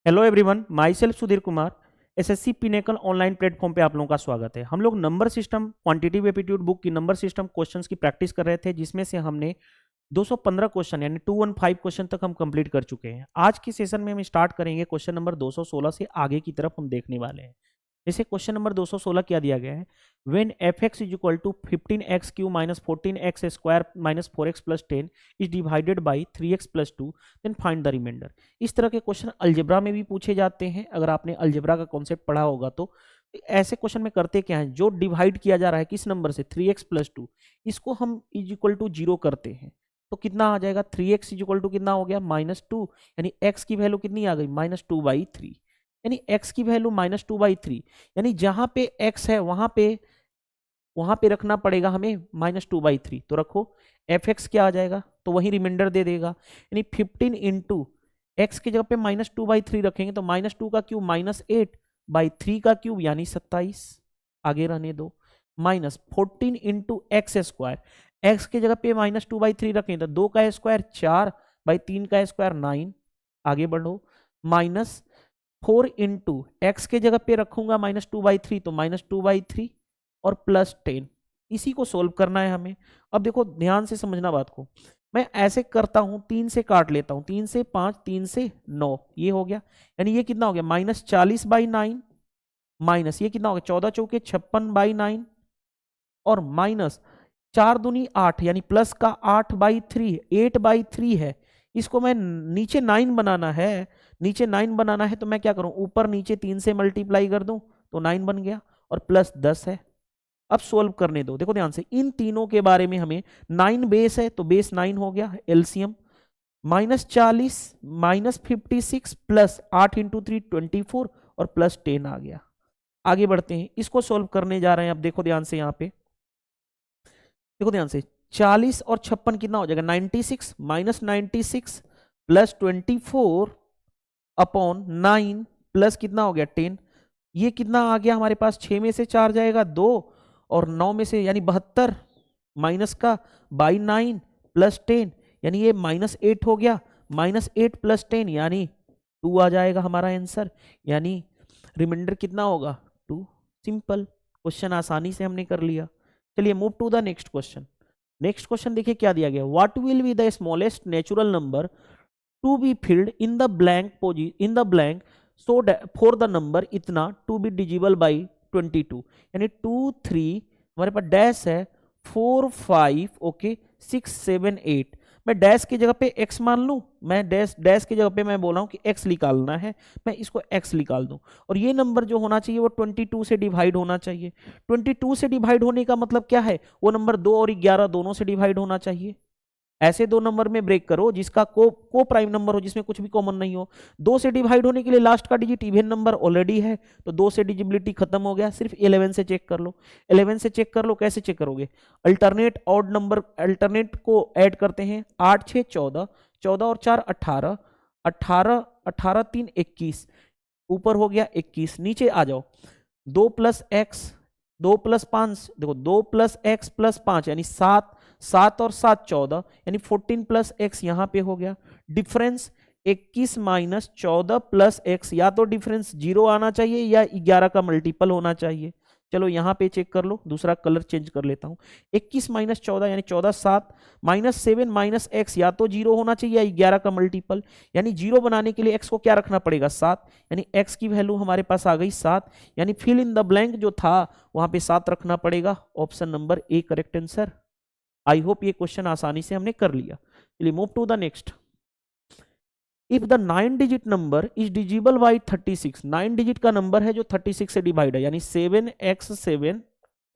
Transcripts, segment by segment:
Hello everyone, my self Sudhir Kumar. SSC pinnacle online platform पे आप लोगों का स्वागत है। हम लोग number system quantitative aptitude book की नंबर सिस्टम क्वेश्चंस की प्रैक्टिस कर रहे थे, जिसमें से हमने 215 क्वेश्चन यानी 215 क्वेश्चन तक हम कंप्लीट कर चुके हैं। आज के सेशन में हम स्टार्ट करेंगे क्वेश्चन नंबर 216 से आगे की तरफ हम देखने वाले हैं। जैसे क्वेश्चन नंबर 216 क्या दिया गया है, when fx is equal to 15x cube minus 14x square minus 4x plus 10 is divided by 3x plus 2 then find the remainder. इस तरह के क्वेश्चन अलजेब्रा में भी पूछे जाते हैं। अगर आपने अलजेब्रा का कॉन्सेप्ट पढ़ा होगा तो ऐसे क्वेश्चन में करते क्या है, जो डिवाइड किया जा रहा है किस नंबर से 3x प्लस 2, इसको हम इज इक्वल टू 0 करते हैं तो कितना आ जाएगा, 3x इज इक्वल टू कितना हो गया -2, यानी x की वैल्यू कितनी आ गई -2/3, यानी x की वैल्यू -2/3, यानी जहां पे x है वहां पे रखना पड़ेगा हमें -2/3। तो रखो fx क्या आ जाएगा, तो वही रिमाइंडर दे देगा, यानी 15 इंटू एक्स की जगह पे -2/3 रखेंगे तो -2 का क्यूब -8/3 का क्यूब यानी 27, आगे रहने दो, -14 इंटू एक्स स्क्वायर, एक्स की जगह पे -2/3 रखें तो 2 का स्क्वायर 4/3 का स्क्वायर 9, आगे बढ़ो, -4 इंटू एक्स के जगह पे रखूंगा -2/3 तो -2/3 और +10। इसी को सोल्व करना है हमें। अब देखो ध्यान से समझना बात को, मैं ऐसे करता हूं, 3 से काट लेता हूं, 3 से 5, 3 से 9, ये हो गया, यानी ये कितना हो गया -40/9, माइनस ये कितना हो गया 14 चौके 56/9 और माइनस 4 दूनी 8, यानी प्लस का 8/3, 8/3 है। इसको मैं नीचे 9 बनाना है, नीचे 9 बनाना है तो मैं क्या करूं, ऊपर नीचे 3 से मल्टीप्लाई कर दूं तो 9 बन गया और प्लस 10 है। अब सोल्व करने दो, देखो ध्यान से, इन तीनों के बारे में हमें 9 बेस है तो बेस 9 हो गया, एलसीएम -40 -56 प्लस 8 इंटू 3 24 और प्लस 10 आ गया। आगे बढ़ते हैं, इसको सोल्व करने जा रहे हैं। अब देखो ध्यान से, यहाँ पे देखो ध्यान से, 40 और 56 कितना हो जाएगा 96, -96 प्लस 24 अपॉन 9 प्लस कितना हो गया 10, ये कितना आ गया हमारे पास, 6 में से 4 जाएगा 2 और 9 में से यानी 72 माइनस का बाई 9 प्लस 10, यानी ये -8 हो गया, -8 प्लस 10 यानी 2 आ जाएगा हमारा आंसर, यानी रिमाइंडर कितना होगा 2। सिंपल क्वेश्चन, आसानी से हमने कर लिया। चलिए move to the next question. Next question देखिए क्या दिया गया, what will be the smallest natural number to be filled in the blank so for the number इतना टू बी डिजिबल बाई 22, यानी 2 3 हमारे पास डैश है 4 5 ओके 6 7 8, मैं डैश की जगह पे x मान लूं, मैं डैश की जगह पे मैं बोला हूं कि x निकालना है, मैं इसको x निकाल दूं और ये नंबर जो होना चाहिए वो 22 से डिवाइड होना चाहिए। 22 से डिवाइड होने का मतलब क्या है, वो नंबर 2 और 11 दोनों से डिवाइड होना चाहिए। ऐसे दो नंबर में ब्रेक करो जिसका को प्राइम नंबर हो, जिसमें कुछ भी कॉमन नहीं हो। 2 से डिवाइड होने के लिए लास्ट का डिजिट इवन नंबर ऑलरेडी है तो 2 से डिजिबिलिटी खत्म हो गया, सिर्फ 11 से चेक कर लो। 11 से चेक कर लो, कैसे चेक करोगे, अल्टरनेट ऑड नंबर, अल्टरनेट को ऐड करते हैं, 8 6 14, 14 और 4 18, 18 18 3 21, ऊपर हो गया 21, नीचे आ जाओ, 2 प्लस एक्स 2 प्लस 5, देखो 2 प्लस एक्स प्लस 5 यानी 7, 7 और 7 14, यानी 14 प्लस एक्स यहां पे हो गया। डिफरेंस 21 माइनस 14 प्लस एक्स, या तो डिफरेंस 0 आना चाहिए या 11 का मल्टीपल होना चाहिए। चलो यहां पे चेक कर लो, दूसरा कलर चेंज कर लेता हूं, 21 माइनस 14 यानी 14 7 माइनस 7 माइनस एक्स, या तो 0 होना चाहिए या 11 का मल्टीपल, यानी 0 बनाने के लिए एक्स को क्या रखना पड़ेगा 7, यानी एक्स की वैल्यू हमारे पास आ गई 7, यानी फिल इन द ब्लैंक जो था वहां पे 7 रखना पड़ेगा। Option number A correct answer. I hope ये क्वेश्चन आसानी से हमने कर लिया। चलिए move to the next. If the 9 digit number is divisible by 36, 9 digit का नंबर है जो 36 से डिवाइड है, यानी 7x7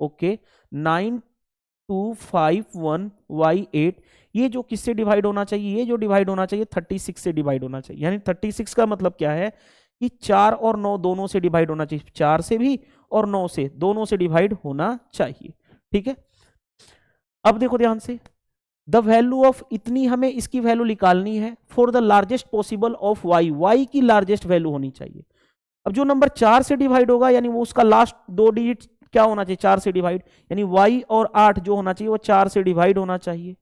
ओके 9251y8, ये जो किससे डिवाइड होना चाहिए, ये जो डिवाइड होना चाहिए 36 से डिवाइड होना चाहिए, यानी 36 का मतलब क्या है कि 4 और 9 दोनों से डिवाइड होना चाहिए, 4 से भी और 9 से, दोनों से डिवाइड होना चाहिए। ठीक है, अब देखो ध्यान से, द वैल्यू ऑफ, इतनी हमें इसकी वैल्यू निकालनी है for the largest possible of Y, Y की लार्जेस्ट वैल्यू होनी चाहिए। अब जो नंबर 4 से डिवाइड होगा यानी वो उसका लास्ट 2 डिजिट क्या होना चाहिए 4 से डिवाइड, यानी y और 8 जो होना चाहिए वो 4 से डिवाइड होना चाहिए।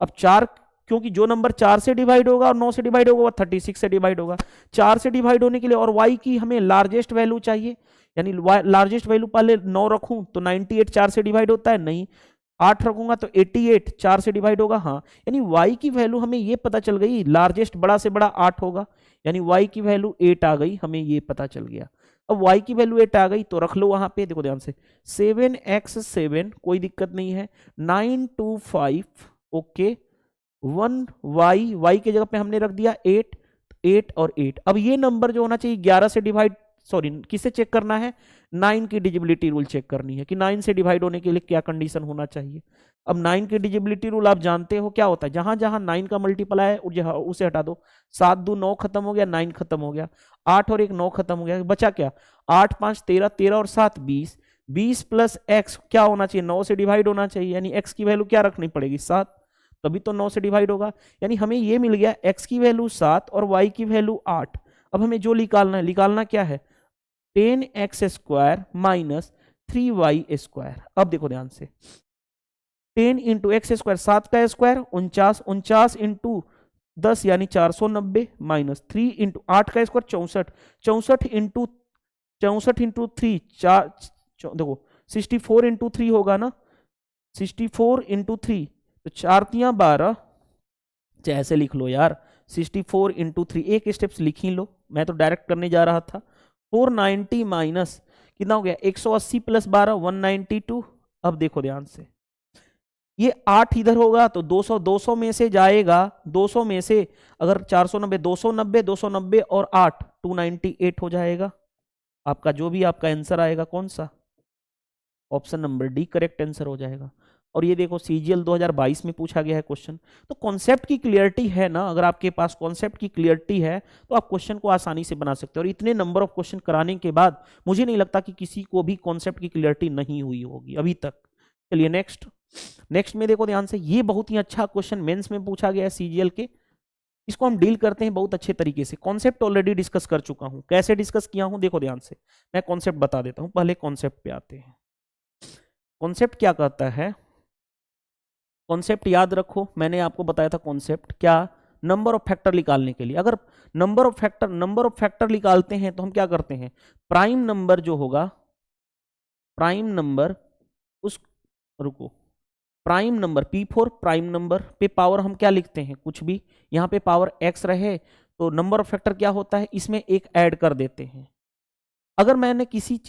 अब 4 क्योंकि जो नंबर 4 से डिवाइड होगा और 9 से डिवाइड होगा वो 36 से डिवाइड होगा। 4 से डिवाइड होने के लिए और y की हमें लार्जेस्ट वैल्यू चाहिए, यानी लार्जेस्ट वैल्यू पहले 9 रखूं तो 98 4 से डिवाइड होता है, नहीं 8 रखूंगा तो 88 4 से डिवाइड होगा, हाँ, यानी y की वैल्यू हमें ये पता चल गई, लार्जेस्ट बड़ा से बड़ा 8 होगा, यानी y की वैल्यू 8 आ गई, हमें ये पता चल गया। अब y की वैल्यू 8 आ गई तो रख लो वहां पे, देखो ध्यान से 7x7 कोई दिक्कत नहीं है, 925 ओके, 1y के जगह पे हमने रख दिया 8, 8 और 8। अब ये नंबर जो होना चाहिए 11 से डिवाइड, सॉरी किससे चेक करना है, 9 की डिजिबिलिटी रूल चेक करनी है कि 9 से डिवाइड होने के लिए क्या कंडीशन होना चाहिए। अब 9 की डिजिबिलिटी रूल आप जानते हो क्या होता है, जहां जहां 9 का मल्टीप्लाई है उसे हटा दो, 7 2 9 खत्म हो गया, 9 खत्म हो गया, 8 और 1 9 खत्म हो गया, बचा क्या, 8 5 13, 13 और 7 20, 20 प्लस एक्स क्या होना चाहिए, 9 से डिवाइड होना चाहिए, यानी एक्स की वैल्यू क्या रखनी पड़ेगी 7, तभी तो 9 से डिवाइड होगा, यानी हमें ये मिल गया एक्स की वैल्यू 7 और वाई की वैल्यू 8। अब हमें जो निकालना है, निकालना क्या है, 10x² माइनस 3y²। अब देखो ध्यान से 10 इंटू एक्स स्क्वायर 7 का स्क्वायर 49, 49 इंटू 10 यानी 490 माइनस 3 इंटू 8 का स्क्वायर 64, 64 इंटू 3 देखो 64 इंटू 3 होगा ना, 64 इंटू 3 तो 4 3 12, ऐसे लिख लो यार 64 इंटू 3, एक स्टेप्स लिख ही लो, मैं तो डायरेक्ट करने जा रहा था। 490 माइनस कितना हो गया 180 प्लस 12 192। अब देखो ध्यान से ये 8 इधर होगा तो 200, 200 में से जाएगा, 200 में से अगर 490 290 290 और 8 298 हो जाएगा। आपका जो भी आपका आंसर आएगा कौन सा, option number D correct answer हो जाएगा। और ये देखो सीजीएल 2022 में पूछा गया है क्वेश्चन, तो कॉन्सेप्ट की क्लियरिटी है ना, अगर आपके पास कॉन्सेप्ट की क्लियरिटी है तो आप क्वेश्चन को आसानी से बना सकते हो। और इतने नंबर ऑफ क्वेश्चन कराने के बाद मुझे नहीं लगता कि किसी को भी कॉन्सेप्ट की क्लियरिटी नहीं हुई होगी अभी तक। चलिए नेक्स्ट में देखो ध्यान से, ये बहुत ही अच्छा क्वेश्चन मेंस में पूछा गया है सीजीएल के, इसको हम डील करते हैं बहुत अच्छे तरीके से। कॉन्सेप्ट ऑलरेडी डिस्कस कर चुका हूं, कैसे डिस्कस किया हूं देखो ध्यान से, मैं कॉन्सेप्ट बता देता हूं, पहले कॉन्सेप्ट पे आते हैं। कॉन्सेप्ट क्या कहता है, कॉन्सेप्ट याद रखो, मैंने आपको बताया था कॉन्सेप्ट क्या, नंबर ऑफ फैक्टर निकालने के लिए अगर नंबर ऑफ फैक्टर निकालते हैं तो हम क्या करते हैं, प्राइम नंबर जो होगा, प्राइम नंबर उस रुको prime number P4 prime number पे पावर हम क्या लिखते हैं, कुछ भी, यहाँ पे पावर x रहे तो नंबर ऑफ फैक्टर क्या होता है, इसमें एक ऐड कर देते हैं। अगर मैंने किसी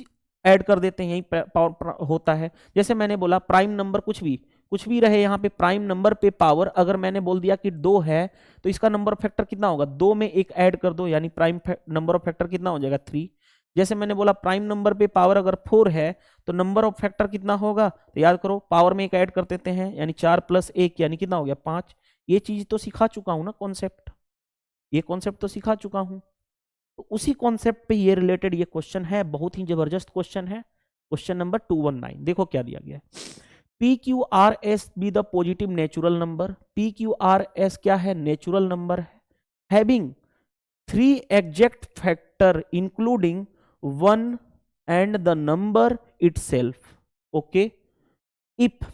ऐड कर देते हैं, यही पावर होता है, जैसे मैंने बोला प्राइम नंबर कुछ भी रहे, यहाँ पे प्राइम नंबर पे पावर अगर मैंने बोल दिया कि 2 है तो इसका नंबर ऑफ फैक्टर कितना होगा, 2 में एक ऐड कर दो, यानी प्राइम नंबर ऑफ फैक्टर कितना हो जाएगा 3। जैसे मैंने बोला प्राइम नंबर पे पावर अगर 4 है तो नंबर ऑफ फैक्टर कितना होगा, तो याद करो पावर में एक ऐड कर देते हैं, यानी 4 प्लस 1 यानी कितना हो गया 5। ये चीज तो सिखा चुका हूं ना कॉन्सेप्ट, ये कॉन्सेप्ट तो सिखा चुका हूं, तो उसी कॉन्सेप्ट पे ये रिलेटेड ये क्वेश्चन है, बहुत ही जबरदस्त क्वेश्चन है, क्वेश्चन नंबर 219। देखो क्या दिया गया है, PQRS be the positive natural number, PQRS क्या है, नेचुरल नंबर है, having 3 exact factor including 1 and the number itself, okay, if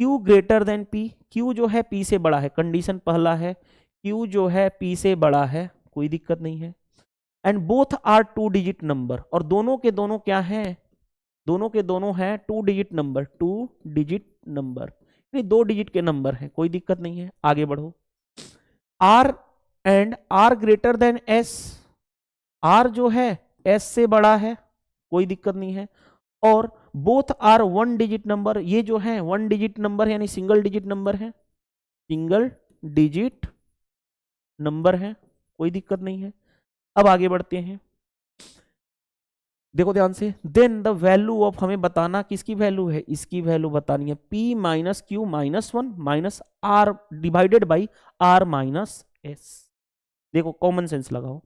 q greater than p, q जो है p से बड़ा है, कंडीशन पहला है q जो है p से बड़ा है, कोई दिक्कत नहीं है, and both are 2 digit number, और दोनों के दोनों क्या हैं, दोनों के दोनों हैं 2 digit number, 2 digit number, यानी 2 डिजिट के नंबर हैं, कोई दिक्कत नहीं है, आगे बढ़ो। r and r greater than s, r जो है s से बड़ा है, कोई दिक्कत नहीं है, और बोथ आर 1 डिजिट नंबर, ये जो है 1 डिजिट नंबर है यानी सिंगल डिजिट नंबर है, सिंगल डिजिट नंबर है, कोई दिक्कत नहीं है। अब आगे बढ़ते हैं, देखो ध्यान से, देन द वैल्यू ऑफ, हमें बताना किसकी वैल्यू है, इसकी वैल्यू बतानी है, p minus Q minus 1 minus r divided by r minus s। देखो कॉमन सेंस लगाओ,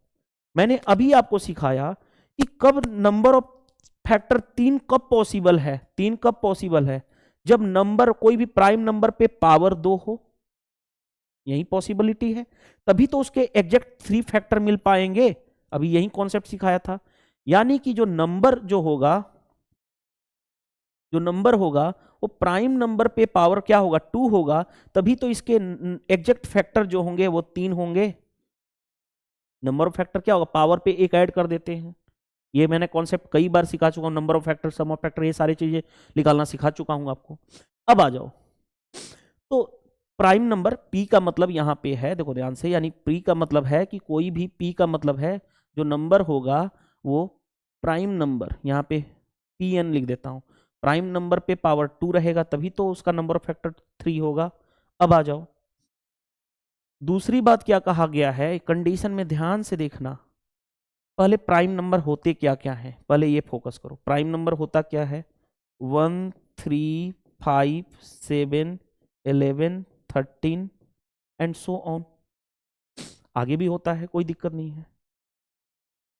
मैंने अभी आपको सिखाया कि कब नंबर ऑफ फैक्टर 3 कब पॉसिबल है, 3 कब पॉसिबल है, जब नंबर कोई भी प्राइम नंबर पे पावर 2 हो, यही पॉसिबिलिटी है, तभी तो उसके एग्जैक्ट 3 फैक्टर मिल पाएंगे, अभी यही कॉन्सेप्ट सिखाया था। यानी कि जो नंबर होगा वो प्राइम नंबर पे पावर क्या होगा 2 होगा, तभी तो इसके एग्जैक्ट फैक्टर जो होंगे वो 3 होंगे। नंबर ऑफ फैक्टर क्या होगा, पावर पे एक ऐड कर देते हैं। ये मैंने कॉन्सेप्ट कई बार सिखा चुका हूँ, number of factor, sum of factor, ये सारी चीजें निकालना सिखा चुका हूँ आपको। अब आ जाओ, तो प्राइम नंबर पी का मतलब यहाँ पे है, देखो ध्यान से, यानी पी का मतलब है कि कोई भी पी का मतलब है जो नंबर होगा वो प्राइम नंबर, यहाँ पे पी एन लिख देता हूँ, प्राइम नंबर पे पावर 2 रहेगा तभी तो उसका नंबर ऑफ फैक्टर 3 होगा। अब आ जाओ, दूसरी बात क्या कहा गया है कंडीशन में, ध्यान से देखना, पहले प्राइम नंबर होते क्या क्या है, पहले ये फोकस करो। प्राइम नंबर होता क्या है, 1 3 5 7 11 13 एंड सो ऑन, आगे भी होता है, कोई दिक्कत नहीं है।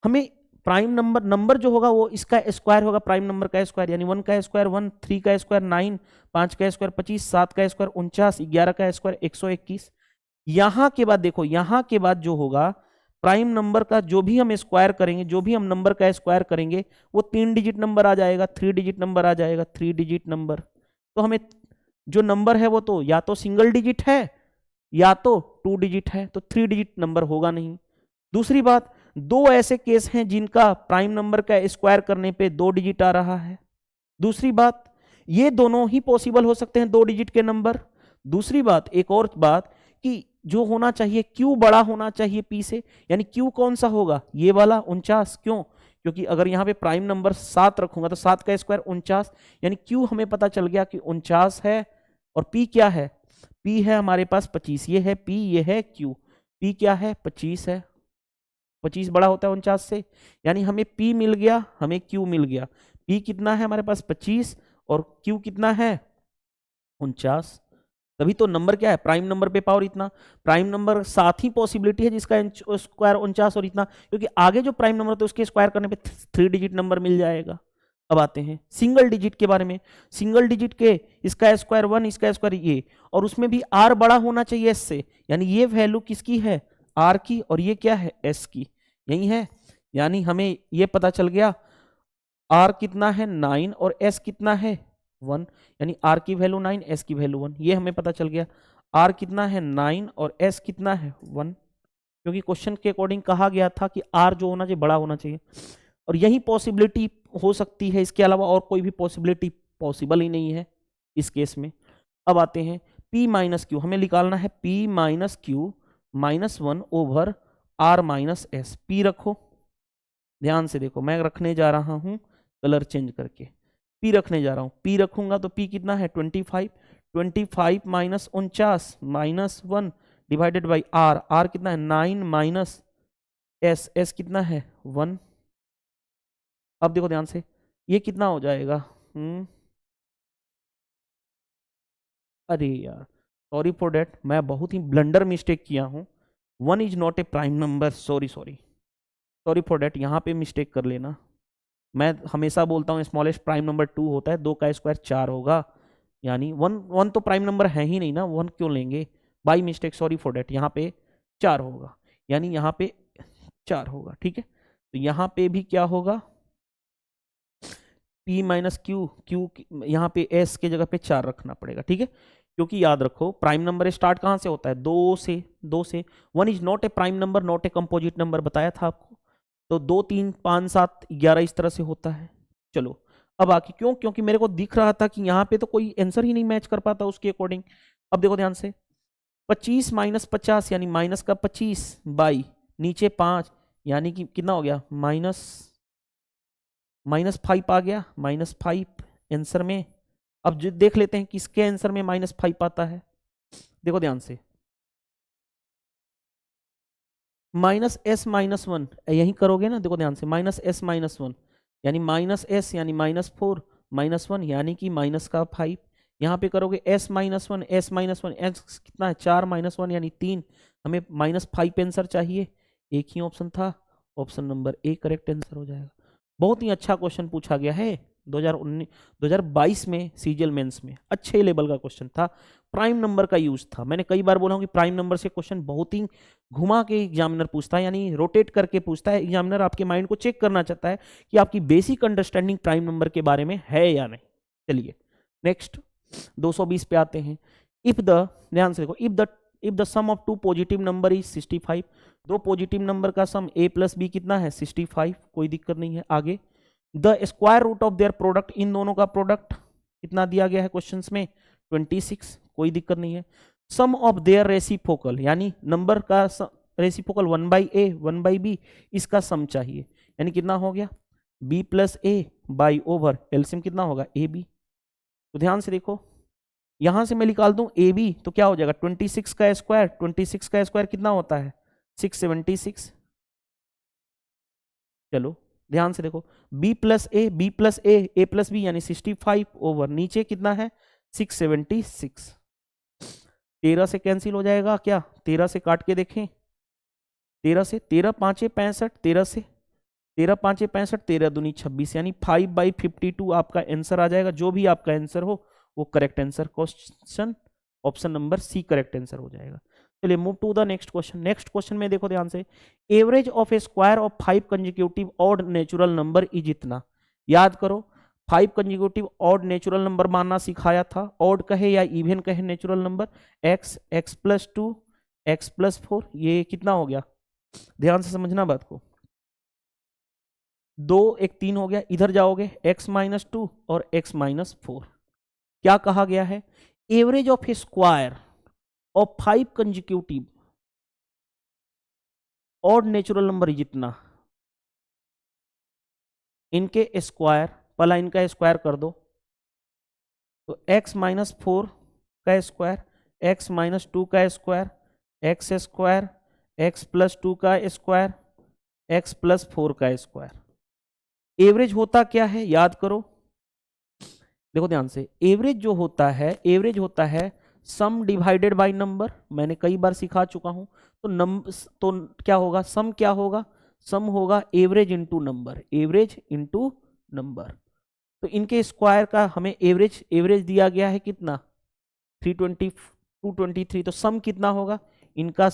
हमें प्राइम नंबर, नंबर जो होगा वो इसका स्क्वायर होगा, प्राइम नंबर का स्क्वायर, यानी 1 का स्क्वायर 1, 3 का स्क्वायर 9, 5 का स्क्वायर 25, 7 का स्क्वायर 49, 11 का स्क्वायर 121। यहां के बाद देखो, यहां के बाद जो होगा प्राइम नंबर का जो भी हम स्क्वायर करेंगे, जो भी हम नंबर का स्क्वायर करेंगे वो 3 डिजिट नंबर आ जाएगा, 3 डिजिट नंबर आ जाएगा, 3 डिजिट नंबर। तो हमें जो नंबर है वो तो या तो सिंगल डिजिट है या तो 2 डिजिट है, तो 3 डिजिट नंबर होगा नहीं। दूसरी बात, दो ऐसे केस हैं जिनका प्राइम नंबर का स्क्वायर करने पे 2 डिजिट आ रहा है। दूसरी बात, ये दोनों ही पॉसिबल हो सकते हैं 2 डिजिट के नंबर। दूसरी बात, एक और बात कि जो होना चाहिए Q बड़ा होना चाहिए P से, यानी Q कौन सा होगा, ये वाला 49। क्यों, क्योंकि अगर यहाँ पे प्राइम नंबर 7 रखूंगा तो 7 का स्क्वायर 49, यानी Q हमें पता चल गया कि 49 है। और P क्या है, P है हमारे पास 25, ये है P, ये है Q। P क्या है, 25 है, 25 बड़ा होता है 49 से, यानी हमें P मिल गया, हमें Q मिल गया। P कितना है हमारे पास 25 और Q कितना है 49, तभी तो नंबर क्या है, प्राइम नंबर पे पावर इतना। प्राइम नंबर 7 ही पॉसिबिलिटी है जिसका स्क्वायर 49 और इतना, क्योंकि आगे जो प्राइम नंबर होता है उसके स्क्वायर करने पे 3 डिजिट नंबर मिल जाएगा। अब आते हैं सिंगल डिजिट के बारे में। सिंगल डिजिट के इसका स्क्वायर 1, इसका स्क्वायर ये, और उसमें भी R बड़ा होना चाहिए S से, यानी ये वैल्यू किसकी है, R की, और ये क्या है, S की, यही है। यानी हमें ये पता चल गया R कितना है 9 और S कितना है 1, यानी R की वैल्यू 9, S की वैल्यू 1, ये हमें पता चल गया। R कितना है 9 और S कितना है 1, क्योंकि क्वेश्चन के अकॉर्डिंग कहा गया था कि R जो होना चाहिए बड़ा होना चाहिए, और यही पॉसिबिलिटी हो सकती है, इसके अलावा और कोई भी पॉसिबिलिटी पॉसिबल ही नहीं है इस केस में। अब आते हैं P माइनस क्यू, हमें निकालना है P minus Q minus 1 over R minus S। P रखो, ध्यान से देखो, मैं रखने जा रहा हूं कलर चेंज करके, P रखने जा रहा हूं। P रखूंगा तो P कितना है 25, 25 minus 49 minus 1 divided by R, R कितना है 9 माइनस S, S कितना है 1। अब देखो ध्यान से, ये कितना हो जाएगा, अरे यार सॉरी फॉर डेट, मैं बहुत ही ब्लंडर मिस्टेक किया हूँ। 1 is not a prime number, sorry sorry sorry for that, यहाँ पे मिस्टेक कर लेना। मैं हमेशा बोलता हूँ स्मॉलेस्ट प्राइम नंबर 2 होता है, 2 का स्क्वायर 4 होगा, यानी 1 तो प्राइम नंबर है ही नहीं ना, 1 क्यों लेंगे, by mistake, sorry for that, यहाँ पे 4 होगा, यानी यहाँ पे 4 होगा, ठीक है। तो यहाँ पे भी क्या होगा, P माइनस क्यू, क्यू यहाँ पे S के जगह पे 4 रखना पड़ेगा, ठीक है। क्योंकि याद रखो प्राइम नंबर स्टार्ट कहाँ से होता है, 2 से। 1 is not a prime number, not a composite number, बताया था आपको। तो 2 3 5 7 11 इस तरह से होता है। चलो अब आके क्यों, क्योंकि मेरे को दिख रहा था कि यहाँ पे तो कोई आंसर ही नहीं मैच कर पाता उसके अकॉर्डिंग। अब देखो ध्यान से, 25 माइनस 50 यानी माइनस का 25 बाई नीचे 5, यानी कि कितना हो गया -5 आ गया, -5 आंसर में। अब जो देख लेते हैं किसके आंसर में -5 आता है, देखो ध्यान से, -s-1 यही करोगे ना, देखो ध्यान से, -s-1 यानी -s यानी -4 -1 यानी कि माइनस का 5, यहाँ पे करोगे s-1 s-1 s कितना है 4 -1 यानी 3, हमें -5 आंसर चाहिए, एक ही ऑप्शन था, option number A correct answer हो जाएगा। बहुत ही अच्छा क्वेश्चन पूछा गया है 2022 में सीजीएल मेंस में, अच्छे लेवल का क्वेश्चन था, प्राइम नंबर का यूज था। मैंने कई बार बोला हूं कि प्राइम नंबर से क्वेश्चन बहुत ही घुमा के एग्जामिनर पूछता है, यानी रोटेट करके पूछता है। एग्जामिनर आपके माइंड को चेक करना चाहता है कि आपकी बेसिक अंडरस्टैंडिंग प्राइम नंबर के बारे में है या नहीं। चलिए नेक्स्ट, 220 पे आते हैं। इफ द, ध्यान से देखो, if the sum of two positive number is 65, दो पॉजिटिव नंबर का सम a प्लस बी कितना है 65, कोई दिक्कत नहीं है। आगे, the square root of their product, इन दोनों का प्रोडक्ट कितना दिया गया है क्वेश्चंस में 26, कोई दिक्कत नहीं है। सम ऑफ देयर रेसिप्रोकल, यानी नंबर का रेसिप्रोकल 1/a 1/b, इसका सम चाहिए, यानी कितना हो गया b plus A by over LCM कितना होगा ab। तो ध्यान से देखो, यहां से मैं निकाल दूं ab तो क्या हो जाएगा 26 का स्क्वायर, 26 का स्क्वायर कितना होता है 676। चलो ध्यान से देखो, b प्लस ए प्लस बी यानी 65 ओवर नीचे कितना है 676। 13 से कैंसिल हो जाएगा क्या, 13 से काट के देखें, 13 से 13 पाँचे 65, 13 से 13 पाँचे 65, 13 दूनी 26, यानी 5/52 आपका आंसर आ जाएगा। जो भी आपका आंसर हो वो correct answer, question option number C correct answer हो जाएगा। चलिए move to the next question. Next question में देखो ध्यान से, average of a square of 5 consecutive odd natural number is इतना। याद करो 5 कंजिक्यूटिव ऑड नेचुरल नंबर मानना सिखाया था, ऑड कहे या इवन कहे natural number, x plus 2 x plus 4, ये कितना हो गया, ध्यान से समझना बात को, 2 1 3 हो गया, इधर जाओगे x माइनस 2 और x माइनस 4। क्या कहा गया है, average of a square of 5 consecutive odd natural number जितना, इनके स्क्वायर, पहला इनका स्क्वायर कर दो, तो x माइनस 4 का स्क्वायर, x माइनस 2 का square, x square, x plus 2 का स्क्वायर, x प्लस 4 का स्क्वायर। एवरेज होता क्या है याद करो, देखो ध्यान से, एवरेज जो होता है, एवरेज होता है सम डिवाइडेड बाय नंबर, मैंने कई बार सिखा चुका हूं। तो क्या होगा, सम क्या होगा, सम होगा average into number, average into number. तो इनके स्क्वायर का हमें एवरेज दिया गया है कितना 320 223, तो सम कितना होगा इनका,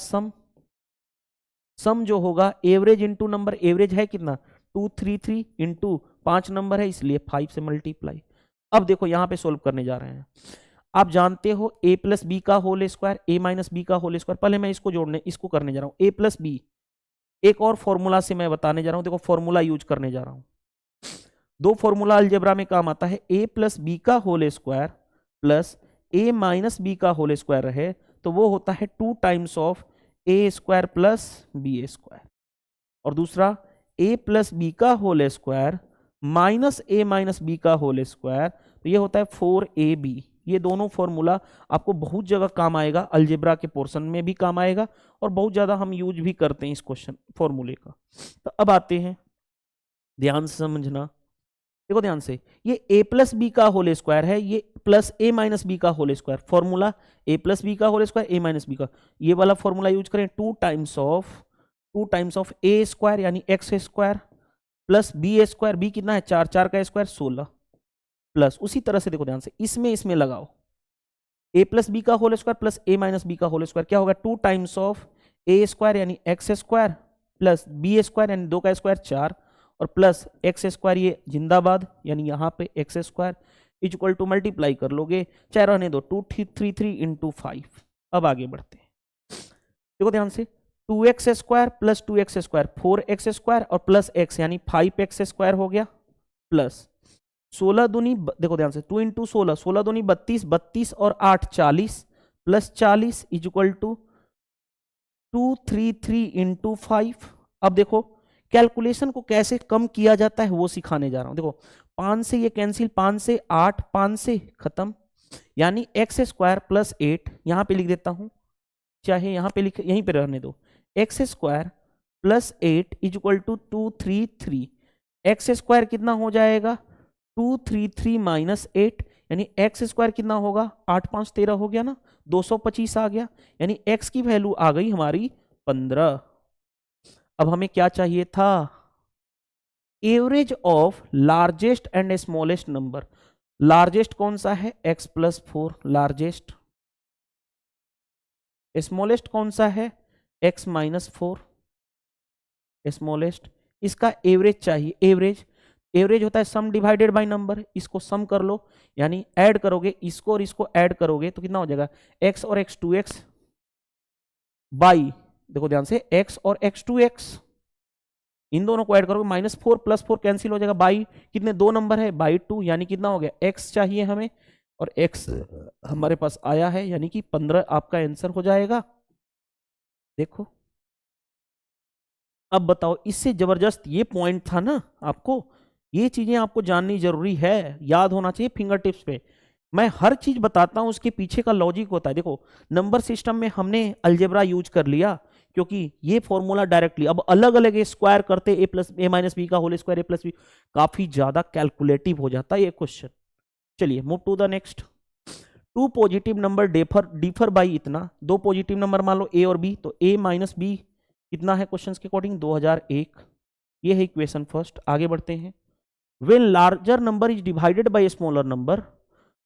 सम जो होगा एवरेज इंटू नंबर, एवरेज है कितना 233 इंटू 5 नंबर है इसलिए 5 से मल्टीप्लाई। अब देखो यहां पे सोल्व करने जा रहे हैं, आप जानते हो a प्लस बी का whole square, a minus B का होल स्क्वायर, पहले मैं इसको करने जा रहा हूं, a प्लस बी, एक और फॉर्मूला से मैं बताने जा रहा हूं, देखो फॉर्मूला यूज करने जा रहा हूं। दो फॉर्मूला अलजेब्रा में काम आता है, a प्लस बी का whole square plus a minus B का होल स्क्वायर रहे तो वो होता है 2 times of a square plus B square, और दूसरा a प्लस बी का whole square minus a minus B का होल स्क्वायर, तो ये होता है 4ab। ये दोनों फॉर्मूला आपको बहुत जगह काम आएगा, अलजेब्रा के पोर्शन में भी काम आएगा और बहुत ज्यादा हम यूज भी करते हैं इस क्वेश्चन फॉर्मूले का। तो अब आते हैं, ध्यान से समझना, देखो ध्यान से, ये a प्लस बी का होल स्क्वायर है, ये प्लस a माइनस बी का whole square, formula a plus B का whole square a minus B का, ये वाला फॉर्मूला यूज करें 2 टाइम्स ऑफ a स्क्वायर यानी x square plus B square, B कितना है 4, 4 का स्क्वायर 16, प्लस उसी तरह से देखो ध्यान से इसमें लगाओ a प्लस बी का whole square plus a minus B का होल स्क्वायर, क्या होगा 2 टाइम्स ऑफ a स्क्वायर यानी x square plus B square यानी 2 का स्क्वायर 4 और प्लस x स्क्वायर, ये जिंदाबाद यानी यहाँ पे x square is equal to multiply कर लोगे, चाहे रहने दो 233 इंटू 5। अब आगे बढ़ते हैं, देखो ध्यान से 2x square plus 2x square 4x square और प्लस x यानी 5x स्क्वायर हो गया, प्लस 16 दूनी, देखो ध्यान से 2 इंटू 16, 16 दूनी 32, 32 और 8 40 plus 40 is equal to 233 into 5। अब देखो कैलकुलेशन को कैसे कम किया जाता है वो सिखाने जा रहा हूं। देखो 5 से ये कैंसिल, 5 से 8, 5 से खत्म, यानी एक्स स्क्वायर प्लस 8, यहां पे लिख देता हूं, चाहे यहां पे लिख, यहीं पे रहने दो, X square plus 8 is equal to 233, X square कितना हो जाएगा 233 माइनस 8, यानी एक्स स्क्वायर कितना होगा 8 5 13 हो गया ना, 225 आ गया, यानी एक्स की वैल्यू आ गई हमारी 15। अब हमें क्या चाहिए था, average of largest and smallest number. Largest कौन सा है x प्लस 4 लार्जेस्ट, स्मॉलेस्ट कौन सा है x माइनस 4 स्मॉलेस्ट, इसका एवरेज चाहिए, एवरेज होता है सम डिवाइडेड बाय नंबर, इसको सम कर लो, यानी ऐड करोगे इसको और इसको ऐड करोगे तो कितना हो जाएगा, x और x 2x बाई, देखो ध्यान से, x और x 2x, इन दोनों को ऐड करोगे -4 + 4 कैंसिल हो जाएगा, बाई कितने, 2 नंबर है, बाई 2, यानी कितना हो गया, x चाहिए हमें और x हमारे पास आया है, यानी कि 15 आपका आंसर हो जाएगा। देखो अब बताओ, इससे जबरदस्त ये पॉइंट था ना, आपको ये चीजें आपको जाननी जरूरी है, याद होना चाहिए फिंगर टिप्स पे। मैं हर चीज बताता हूं, उसके पीछे का लॉजिक होता है। देखो नंबर सिस्टम में हमने अलजेब्रा यूज कर लिया, क्योंकि ये फॉर्मूला डायरेक्टली, अब अलग अलग स्क्वायर करते a+a-b का होल स्क्वायर a+b, काफी ज्यादा कैलकुलेटिव हो जाता है ये क्वेश्चन। चलिए move to the next. 2 positive number differ by इतना, 2 पॉजिटिव नंबर मान लो a और b, तो a - b कितना है क्वेश्चंस के अकॉर्डिंग, 2001। ये है इक्वेशन फर्स्ट। आगे बढ़ते हैं। When larger number is divided by smaller number,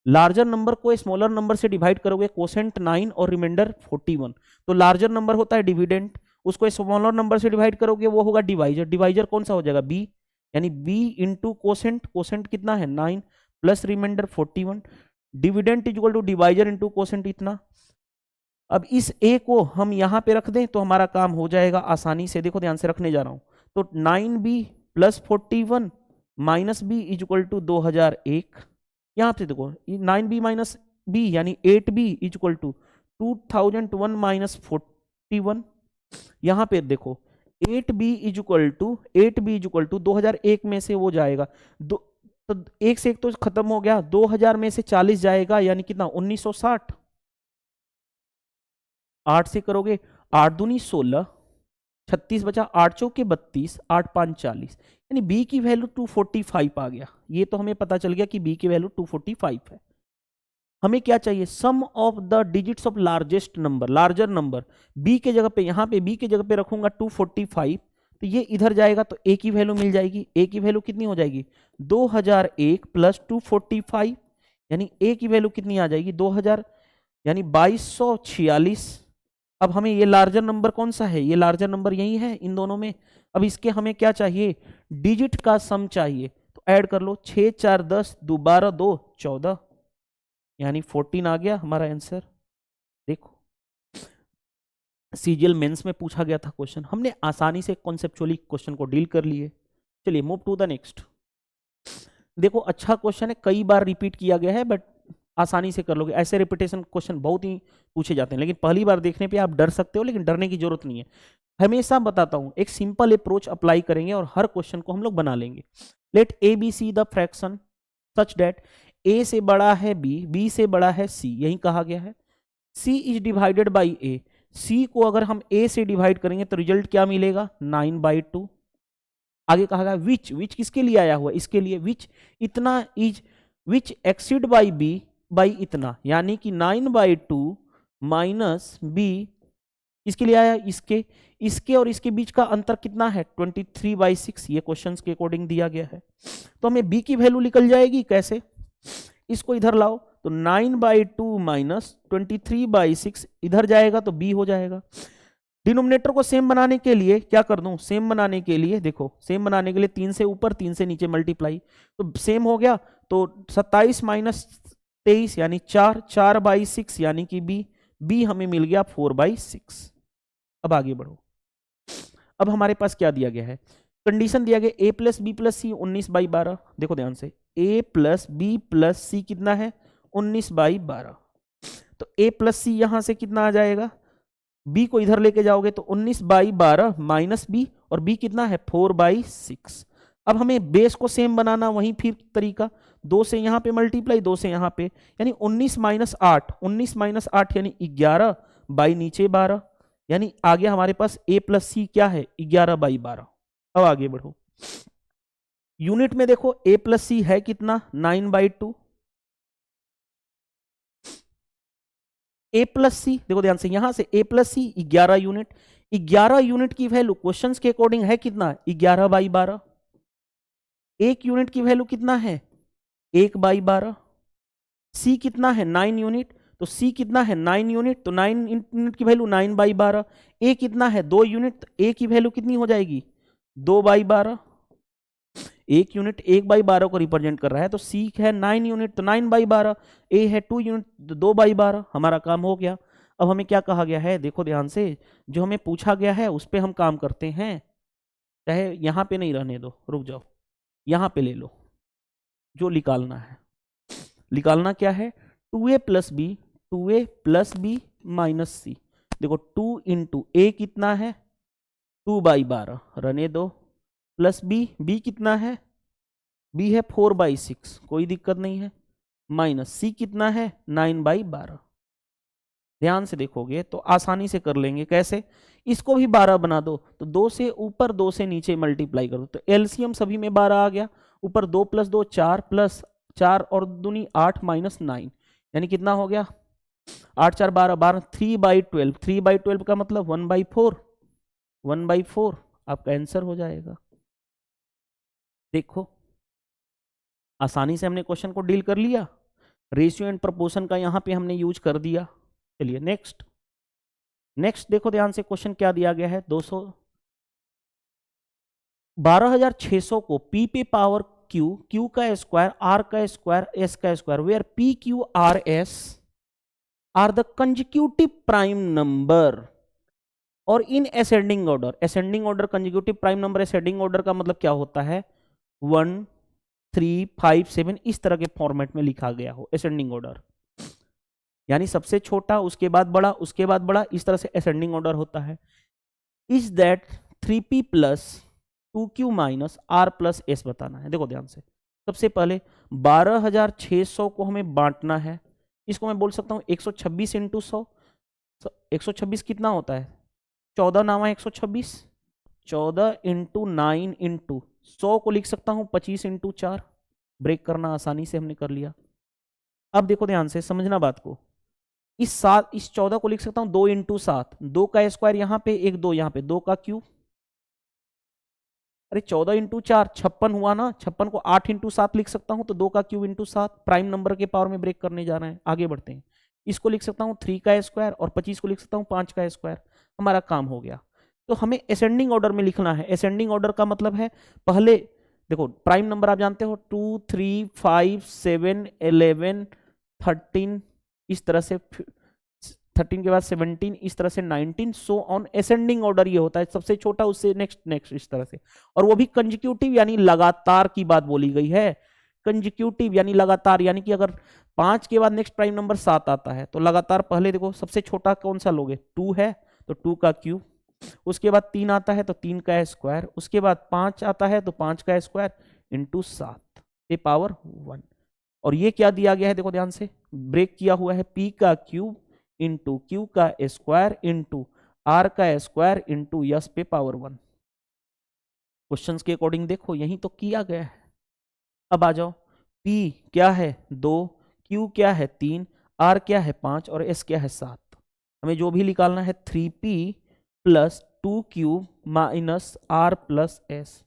larger number को स्मॉलर नंबर से डिवाइड करोगे, कोसेंट 9 और रिमाइंडर 41, तो लार्जर नंबर होता है डिविडेंट, उसको स्मॉलर नंबर से डिवाइड करोगे वो होगा डिवाइजर, डिवाइजर कौन सा हो जाएगा, b, यानी b इंटू कोसेंट, कोसेंट कितना है 9 plus remainder 41, dividend equal to divisor into quotient इतना। अब इस a को हम यहां पे रख दें तो हमारा काम हो जाएगा आसानी से। देखो ध्यान से रखने जा रहा हूं, तो 9b + 41 - b इक्वल टू 2001, यहां पे देखो 9b - b यानी 8b इक्वल टू 2001 - 41, यहां पे देखो 8b इक्वल टू 2001 में से वो जाएगा दो, तो एक से एक तो खत्म हो गया, 2000 में से 40 जाएगा, यानी कितना 1960, 8 से करोगे 8 दूनी 16, 36 बचा, 8 चौके 32, 8 5 40, यानी b की वैल्यू 245 आ गया। ये तो हमें पता चल गया कि b की वैल्यू 245 है। हमें क्या चाहिए, sum of the digits of largest number, larger number, b के जगह पे, यहां पे b के जगह पे रखूंगा 245, तो ये इधर जाएगा तो a की वैल्यू मिल जाएगी। a की वैल्यू कितनी हो जाएगी, 2001 + 245, यानी a की वैल्यू कितनी आ जाएगी 2000, यानी 2246। अब हमें ये लार्जर नंबर कौन सा है, ये लार्जर नंबर यही है इन दोनों में। अब इसके हमें क्या चाहिए, डिजिट का सम चाहिए, तो ऐड कर लो, 6 4 10, 2 12 2 14, यानी 14 आ गया हमारा आंसर। देखो सीजीएल मेंस में पूछा गया था क्वेश्चन, हमने आसानी से कॉन्सेप्चुअली क्वेश्चन को डील कर लिए। चलिए मूव टू द नेक्स्ट। देखो अच्छा क्वेश्चन है, कई बार रिपीट किया गया है, बट आसानी से कर लोगे। ऐसे रिपीटेशन क्वेश्चन बहुत ही पूछे जाते हैं, लेकिन पहली बार देखने पे आप डर सकते हो, लेकिन डरने की जरूरत नहीं है। हमेशा बताता हूं, एक सिंपल अप्रोच अप्लाई करेंगे और हर क्वेश्चन को हम लोग बना लेंगे। Let A B C the fraction such that A से बड़ा है बी, बी से बड़ा है सी, यही कहा गया है। सी इज डिवाइडेड बाई ए, सी को अगर हम ए से डिवाइड करेंगे तो रिजल्ट क्या मिलेगा, 9/2। आगे कहा गया विच, विच किसके लिए आया हुआ, इसके लिए, विच इतना is which exceed by B by इतना, यानी कि 9/2 माइनस बी इसके लिए आया, इसके, इसके और इसके बीच का अंतर कितना है 23/6, ये क्वेश्चंस के अकॉर्डिंग दिया गया है। तो हमें बी की वैल्यू निकल जाएगी कैसे, इसको इधर लाओ, तो 9/2 माइनस 23/6 इधर जाएगा तो बी हो जाएगा। डिनोमिनेटर को सेम बनाने के लिए क्या कर दूं, सेम बनाने के लिए देखो, सेम बनाने के लिए 3 से ऊपर 3 से नीचे मल्टीप्लाई, तो सेम हो गया, तो 27 माइनस 23 यानी 4, 4/6 यानी कि बी, बी हमें मिल गया 4/6। अब आगे बढ़ो। अब हमारे पास क्या दिया गया है, कंडीशन दिया गया a + b + c 19/12। देखो ध्यान से, a + b + c कितना है 19/12, तो a + c यहां से कितना आ जाएगा, b को इधर लेके जाओगे तो 19/12 माइनस b, और b कितना है 4/6। अब हमें बेस को सेम बनाना, वहीं फिर तरीका, 2 से यहां पे मल्टीप्लाई, 2 से यहां पे, यानी 19 - 8, 19 - 8 यानी 11 बाई नीचे 12, यानी आगे हमारे पास a + c क्या है 11/12। अब आगे बढ़ो, यूनिट में देखो a + c है कितना 9/2, a + c देखो ध्यान से, यहां से a + c 11 यूनिट, 11 यूनिट की वैल्यू क्वेश्चंस के अकॉर्डिंग है कितना 11/12, एक यूनिट की वैल्यू कितना है 1/12, c कितना है 9 यूनिट, तो c कितना है 9 यूनिट, तो 9 यूनिट की वैल्यू 9/12, a कितना है 2 यूनिट, तो a की वैल्यू कितनी हो जाएगी 2/12, 1 यूनिट 1/12 को रिप्रेजेंट कर रहा है, तो सी है 9 यूनिट तो 9/12, ए है 2 यूनिट तो 2/12। हमारा काम हो गया। अब हमें क्या कहा गया है, देखो ध्यान से, जो हमें पूछा गया है उस पर हम काम करते हैं। चाहे यहाँ पे नहीं रहने दो, रुक जाओ, यहाँ पे ले लो। जो निकालना है, निकालना क्या है, 2a plus B, 2a plus B minus C. देखो 2 इंटू ए कितना है 2/12, रहने दो, प्लस बी, बी कितना है, बी है 4/6, कोई दिक्कत नहीं है, माइनस सी कितना है 9/12। ध्यान से देखोगे तो आसानी से कर लेंगे। कैसे, इसको भी 12 बना दो, तो 2 से ऊपर 2 से नीचे मल्टीप्लाई कर दो, तो एलसीएम सभी में 12 आ गया। ऊपर 2 + 2 4 प्लस 4 और दूनी 8 माइनस 9, यानी कितना हो गया 8 4 12 12, 3/12। 3/12 का मतलब 1/4, 1/4 आपका आंसर हो जाएगा। देखो आसानी से हमने क्वेश्चन को डील कर लिया। रेशियो एंड प्रोपोर्शन का यहां पे हमने यूज कर दिया। चलिए नेक्स्ट, नेक्स्ट देखो ध्यान से, क्वेश्चन क्या दिया गया है, 12600 को p पे पावर q, q का स्क्वायर, r का स्क्वायर, s का square, where p q r s are the consecutive prime number और इन ascending order. Ascending order consecutive prime number, ascending order का मतलब क्या होता है 1 3 5 7 इस तरह के फॉर्मेट में लिखा गया हो असेंडिंग ऑर्डर, यानी सबसे छोटा उसके बाद बड़ा उसके बाद बड़ा, इस तरह से असेंडिंग ऑर्डर होता है। Is that 3p plus 2q minus r plus s बताना है। देखो ध्यान से, सबसे पहले 12600 को हमें बांटना है, इसको मैं बोल सकता हूं 126 इंटू 100। 126 कितना होता है 14 नामा 126, 14 इंटू 9 इंटू 100 को लिख सकता हूं 25 इंटू 4, ब्रेक करना आसानी से हमने कर लिया। अब देखो ध्यान से समझना बात को, इस 14 को लिख सकता हूं 2 इंटू 7, 2 का स्क्वायर यहां पे, 1 2 यहां पे, 2 का क्यूब, अरे 14 इंटू 4 56 हुआ ना, 56 को 8 इंटू 7 लिख सकता हूं, तो 2 का क्यूब इंटू 7, प्राइम नंबर के पावर में ब्रेक करने जा रहे हैं। आगे बढ़ते हैं, इसको लिख सकता हूं 3 का स्क्वायर और 25 को लिख सकता हूं 5 का स्क्वायर। हमारा काम हो गया। तो हमें असेंडिंग ऑर्डर में लिखना है। असेंडिंग ऑर्डर का मतलब है पहले देखो प्राइम नंबर आप जानते हो 2 3 5 7 11 13, इस तरह से 13 के बाद 17, इस तरह से 19, सो ऑन। असेंडिंग ऑर्डर ये होता है, सबसे छोटा उससे नेक्स्ट नेक्स्ट, इस तरह से। और वो भी कंजिक्यूटिव यानी लगातार की बात बोली गई है। कंजिक्यूटिव यानी लगातार, यानी कि अगर 5 के बाद नेक्स्ट प्राइम नंबर 7 आता है तो लगातार पहले देखो सबसे छोटा कौन सा लोगे 2 है तो 2 का क्यूब, उसके बाद 3 आता है तो 3 का स्क्वायर, उसके बाद 5 आता है तो 5 का स्क्वायर इंटू 7 पे पावर 1। और ये क्या दिया गया है देखो ध्यान से, ब्रेक किया हुआ है p का क्यूब इंटू क्यू का स्क्वायर इंटू आर का स्क्वायर इंटू यस पे पावर 1। क्वेश्चन के अकॉर्डिंग देखो यही तो किया गया है। अब आ जाओ, p क्या है 2, q क्या है 3, r क्या है 5 और s क्या है 7। हमें जो भी निकालना है 3p plus 2q minus r plus s।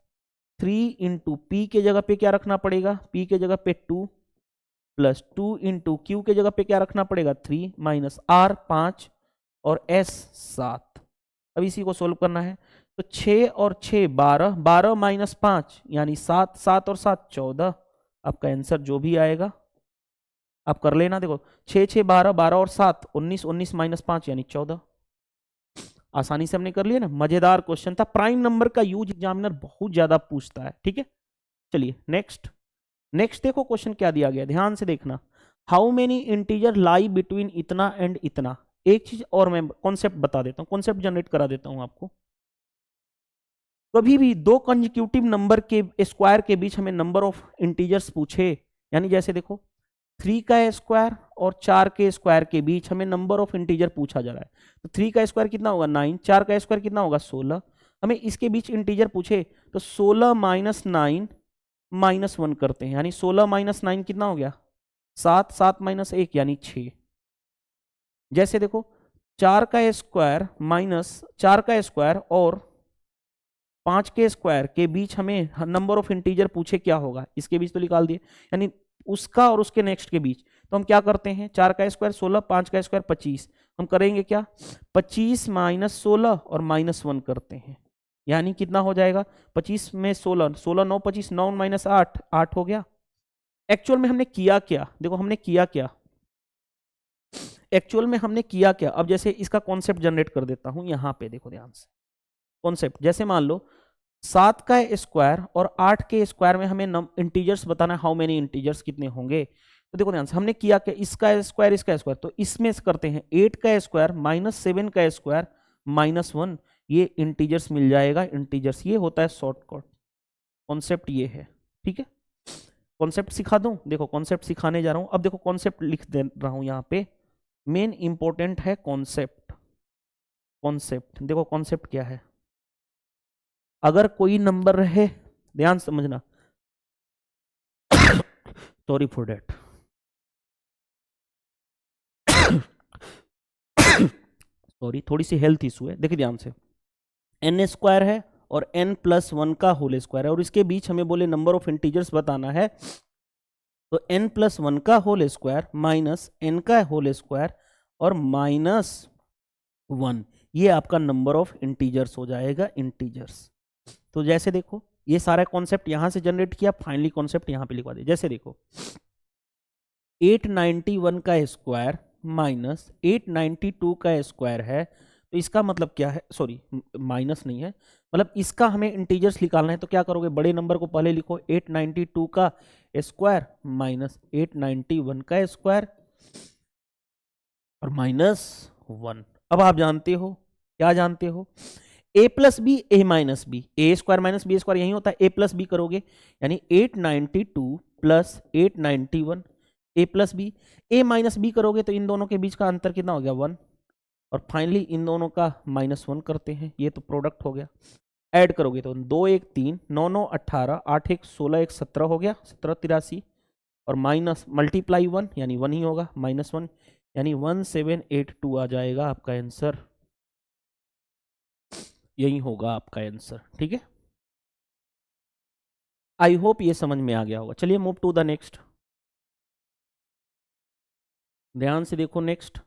3 into p के जगह पे क्या रखना पड़ेगा, p के जगह पे 2 प्लस 2 इंटू क्यू के जगह पे क्या रखना पड़ेगा 3 माइनस आर 5 और एस 7। अब इसी को सोल्व करना है, तो 6 और 6 12, 12 माइनस 5 यानी 7, 7 और 7 14। आपका आंसर जो भी आएगा आप कर लेना। देखो 6 6 12, 12 और 7 19, 19 माइनस 5 यानी 14। आसानी से हमने कर लिया ना। मजेदार क्वेश्चन था, प्राइम नंबर का यूज एग्जामिनर बहुत ज्यादा पूछता है। ठीक है, चलिए नेक्स्ट। नेक्स्ट देखो क्वेश्चन क्या दिया गया, ध्यान से देखना। How many integer lie between इतना एंड इतना। एक चीज और मैं कॉन्सेप्ट बता देता हूं, कॉन्सेप्ट जनरेट करा देता हूं आपको। कभी भी दो कंसेक्यूटिव नंबर के स्क्वायर के बीच हमें नंबर ऑफ इंटीजर्स पूछे, यानी जैसे देखो 3 का स्क्वायर और 4 के स्क्वायर के बीच हमें नंबर ऑफ इंटीजर पूछा जा रहा है, तो 3 का स्क्वायर कितना होगा 9, 4 का स्क्वायर कितना होगा 16। हमें इसके बीच इंटीजर पूछे तो 16 माइनस 9 माइनस 1 करते हैं, यानी 16 माइनस 9 कितना हो गया 7, 7 माइनस 1 यानी 6। जैसे देखो 4 का स्क्वायर माइनस 4 का स्क्वायर और 5 के स्क्वायर के बीच हमें नंबर ऑफ इंटीजर पूछे क्या होगा, इसके बीच तो निकाल दिए, यानी उसका और उसके नेक्स्ट के बीच। तो हम क्या करते हैं, 4 का स्क्वायर 16, 5 का स्क्वायर 25, हम करेंगे क्या 25 माइनस 16 और माइनस 1 करते हैं, यानी कितना हो जाएगा, 25 में 16, 16 9 25, 9 माइनस 8, 8 हो गया। एक्चुअल में हमने किया क्या, देखो हमने किया क्या, एक्चुअल में हमने किया क्या। अब जैसे इसका कॉन्सेप्ट जनरेट कर देता हूं यहां पे, देखो ध्यान से कॉन्सेप्ट। जैसे मान लो 7 का स्क्वायर और 8 के स्क्वायर में हमें इंटीजर्स बताना है, हाउ मेनी इंटीजर्स कितने होंगे। तो देखो ध्यान से हमने किया क्या, इसका स्क्वायर इसका स्क्वायर, तो इसमें से करते हैं 8 का स्क्वायर माइनस 7 का स्क्वायर माइनस 1, ये इंटीजर्स मिल जाएगा, इंटीजर्स। ये होता है शॉर्टकट, कॉन्सेप्ट ये है, ठीक है। कॉन्सेप्ट सिखा दूं, देखो कॉन्सेप्ट सिखाने जा रहा हूं। अब देखो कॉन्सेप्ट लिख दे रहा हूं यहाँ पे, मेन इंपॉर्टेंट है कॉन्सेप्ट। कॉन्सेप्ट देखो कॉन्सेप्ट क्या है, अगर कोई नंबर रहे, ध्यान समझना, सॉरी फॉर डेट, सॉरी थोड़ी सी हेल्थ इशू है। देखिए ध्यान से, एन स्क्वायर है और एन प्लस 1 का होल स्क्वायर है, और इसके बीच हमें बोले नंबर ऑफ इंटीजर्स बताना है, तो एन प्लस 1 का होल स्क्वायर माइनस एन का होल स्क्वायर और माइनस 1, ये आपका नंबर ऑफ इंटीजर्स हो जाएगा, इंटीजर्स। तो जैसे देखो ये सारा कॉन्सेप्ट यहां से जनरेट किया, फाइनली कॉन्सेप्ट यहां पे लिखवा दिया। जैसे देखो 891 का स्क्वायर माइनस 892 का स्क्वायर है, तो इसका मतलब क्या है, सॉरी माइनस नहीं है, मतलब इसका हमें इंटीजर्स निकालना है। तो क्या करोगे, बड़े नंबर को पहले लिखो, 892 का स्क्वायर माइनस 891 का स्क्वायर और माइनस 1। अब आप जानते हो, क्या जानते हो, a plus B A minus B, A square minus B square यही होता है, a प्लस बी करोगे यानी 892 plus 891, a plus B, a minus B करोगे तो इन दोनों के बीच का अंतर कितना हो गया, 1, और फाइनली इन दोनों का माइनस 1 करते हैं, ये तो प्रोडक्ट हो गया। ऐड करोगे तो 2 1 3, 9 9 18, 8 1 16, 1 17 हो गया, 17 83, और माइनस मल्टीप्लाई 1 यानी 1 ही होगा, माइनस 1 यानी 1782 आ जाएगा आपका आंसर, यही होगा आपका आंसर, ठीक है। आई होप ये समझ में आ गया होगा। चलिए मूव टू द नेक्स्ट, ध्यान से देखो next,